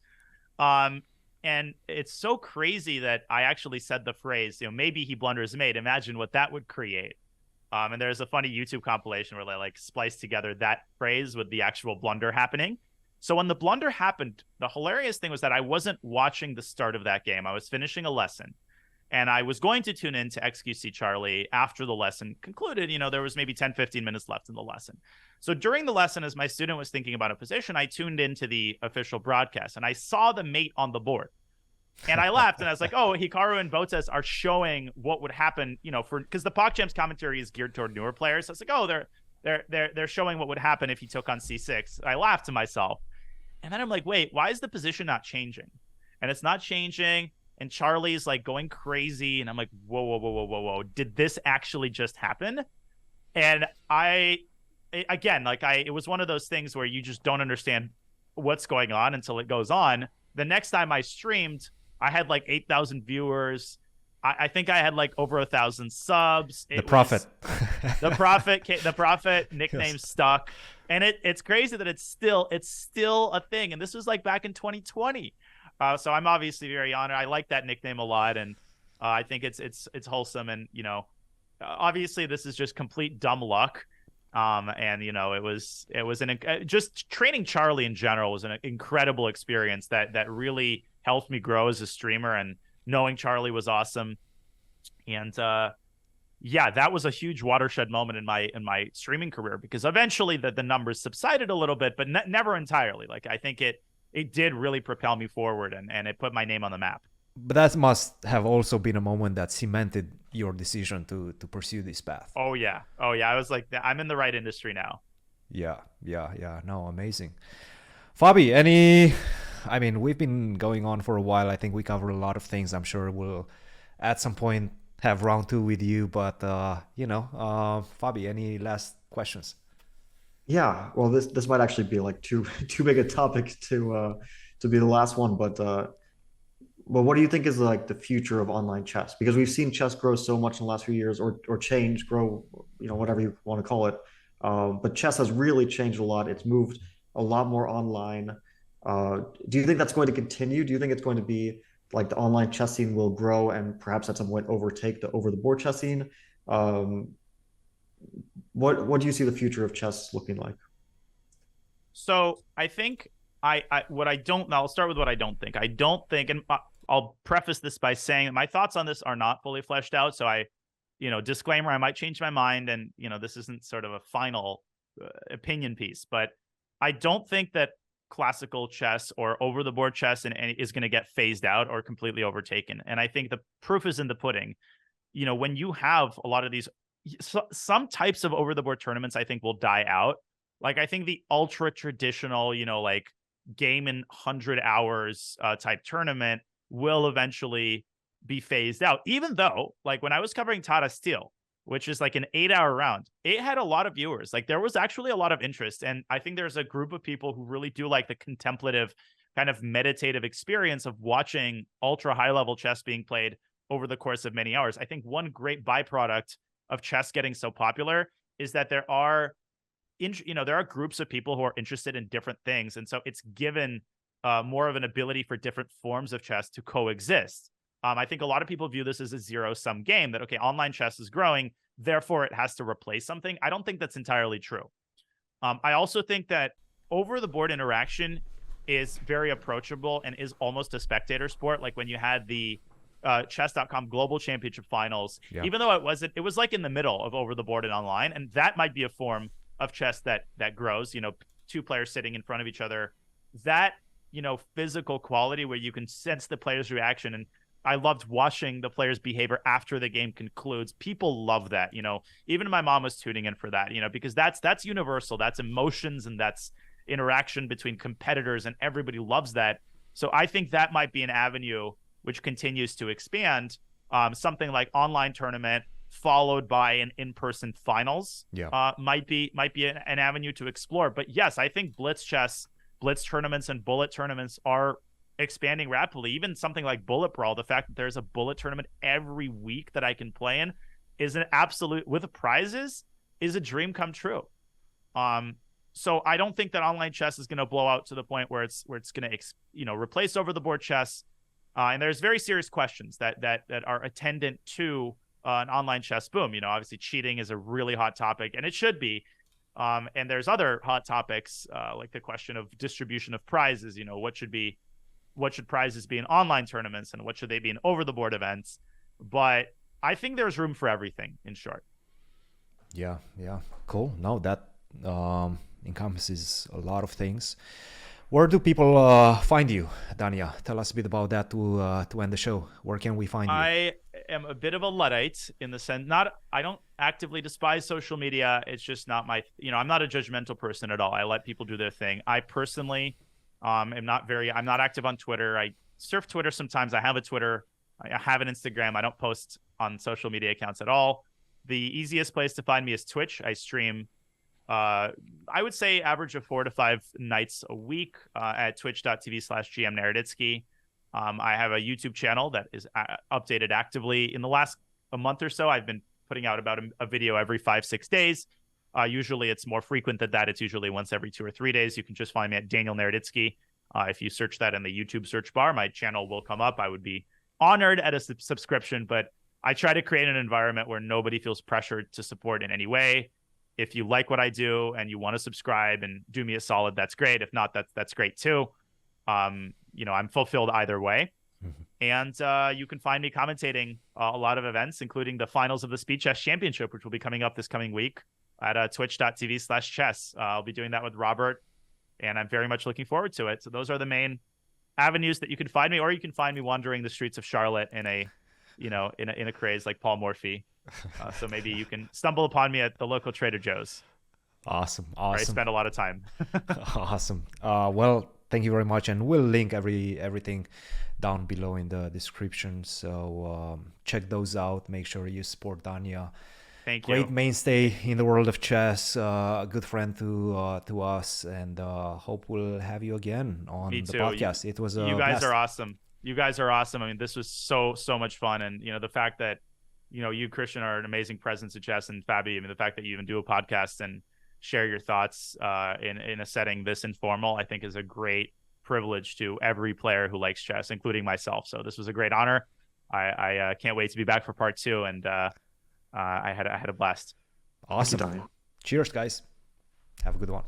And it's so crazy that I actually said the phrase, maybe he blunders mate. Imagine what that would create. And there's a funny YouTube compilation where they like splice together that phrase with the actual blunder happening. So when the blunder happened, the hilarious thing was that I wasn't watching the start of that game. I was finishing a lesson, and I was going to tune in to XQC Charlie after the lesson concluded. There was maybe 10, 15 minutes left in the lesson. So during the lesson, as my student was thinking about a position, I tuned into the official broadcast, and I saw the mate on the board. And I laughed, and I was like, oh, Hikaru and Botes are showing what would happen, because the PogChamps commentary is geared toward newer players. So it's like, oh, they're showing what would happen if he took on c6. I laughed to myself. And then I'm like, wait, why is the position not changing? And it's not changing. And Charlie's like going crazy. And I'm like, whoa. Did this actually just happen? And it was one of those things where you just don't understand what's going on until it goes on. The next time I streamed, I had like 8,000 viewers. I think I had like over 1,000 subs. The Prophet nickname Yes. stuck. And it's crazy that it's still a thing. And this was like back in 2020. So I'm obviously very honored. I like that nickname a lot. And I think it's wholesome. And, obviously this is just complete dumb luck. And, it was just training Charlie in general was an incredible experience that really helped me grow as a streamer, and knowing Charlie was awesome. And, that was a huge watershed moment in my streaming career, because eventually the numbers subsided a little bit, but never entirely. Like, I think it did really propel me forward, and it put my name on the map. But that must have also been a moment that cemented your decision to pursue this path. Oh yeah. I was like, I'm in the right industry now. Yeah. No, amazing. Fabi, we've been going on for a while. I think we covered a lot of things. I'm sure we'll at some point have round 2 with you, but Fabi, any last questions? Yeah, well, this might actually be like too big a topic to be the last one, but what do you think is like the future of online chess? Because we've seen chess grow so much in the last few years, or change, grow, whatever you want to call it. But chess has really changed a lot. It's moved a lot more online. Do you think that's going to continue? Do you think it's going to be like the online chess scene will grow and perhaps at some point overtake the over-the-board chess scene? What do you see the future of chess looking like? So I think I'll start with what I don't think. I don't think, and I'll preface this by saying that my thoughts on this are not fully fleshed out. So disclaimer, I might change my mind, and, this isn't sort of a final opinion piece, but I don't think that classical chess or over-the-board chess is going to get phased out or completely overtaken. And I think the proof is in the pudding. When you have a lot of these, some types of over-the-board tournaments, I think will die out. Like, I think the ultra traditional, like game in 100 hours type tournament will eventually be phased out. Even though, like, when I was covering Tata Steel, which is like an 8-hour round, it had a lot of viewers. Like, there was actually a lot of interest. And I think there's a group of people who really do like the contemplative kind of meditative experience of watching ultra high level chess being played over the course of many hours. I think one great byproduct of chess getting so popular is that there are groups of people who are interested in different things. And so it's given more of an ability for different forms of chess to coexist. I think a lot of people view this as a zero-sum game, that, okay, online chess is growing, therefore it has to replace something. I don't think that's entirely true. I also think that over-the-board interaction is very approachable and is almost a spectator sport. Like when you had the chess.com global championship finals, even though it was like in the middle of over-the-board and online, and that might be a form of chess that grows, two players sitting in front of each other, that, physical quality where you can sense the player's reaction. And I loved watching the players' behavior after the game concludes. People love that, even my mom was tuning in for that, because that's universal. That's emotions, and that's interaction between competitors, and everybody loves that. So I think that might be an avenue which continues to expand. Something like online tournament followed by an in-person finals might be an avenue to explore. But yes, I think blitz chess, blitz tournaments, and bullet tournaments are expanding rapidly. Even something like Bullet Brawl, the fact that there's a bullet tournament every week that I can play in is an absolute, with the prizes, is a dream come true. So I don't think that online chess is going to blow out to the point where it's going to replace over the board chess. And there's very serious questions that are attendant to an online chess boom. Obviously cheating is a really hot topic, and it should be. And there's other hot topics like the question of distribution of prizes. What should prizes be in online tournaments, and what should they be in over the board events? But I think there's room for everything, in short. Yeah, cool. No, that encompasses a lot of things. Where do people find you, Danya? Tell us a bit about that to end the show. Where can we find you? I am a bit of a Luddite in the sense, I don't actively despise social media. It's just not my, I'm not a judgmental person at all. I let people do their thing. I personally I'm not active on Twitter. I surf Twitter sometimes. I have a Twitter. I have an Instagram. I don't post on social media accounts at all. The easiest place to find me is Twitch. I stream I would say average of 4 to 5 nights a week at twitch.tv/GMNaroditsky. I have a YouTube channel that is updated actively. In the last a month or so, I've been putting out about a video every 5-6 days. Usually it's more frequent than that. It's usually once every 2 or 3 days. You can just find me at Daniel Naroditsky. If you search that in the YouTube search bar, my channel will come up. I would be honored at a subscription, but I try to create an environment where nobody feels pressured to support in any way. If you like what I do and you want to subscribe and do me a solid, that's great. If not, that's great too. I'm fulfilled either way. Mm-hmm. And you can find me commentating a lot of events, including the finals of the Speed Chess Championship, which will be coming up this coming week at twitch.tv/chess. I'll be doing that with Robert, and I'm very much looking forward to it. So those are the main avenues that you can find me, or you can find me wandering the streets of Charlotte in a craze like Paul Morphy. So maybe you can stumble upon me at the local Trader Joe's. Awesome. Where I spend a lot of time. Awesome. Well, thank you very much, and we'll link everything down below in the description. So check those out. Make sure you support Danya. Thank you. Great mainstay in the world of chess. A good friend to us, and hope we'll have you again on the podcast. It was you guys are awesome. You guys are awesome. I mean, this was so much fun, and the fact that you, Christian, are an amazing presence in chess, and Fabi, I mean, the fact that you even do a podcast and share your thoughts in a setting this informal, I think is a great privilege to every player who likes chess, including myself. So this was a great honor. I can't wait to be back for part 2, and I had a blast. Awesome. Cheers, guys. Have a good one.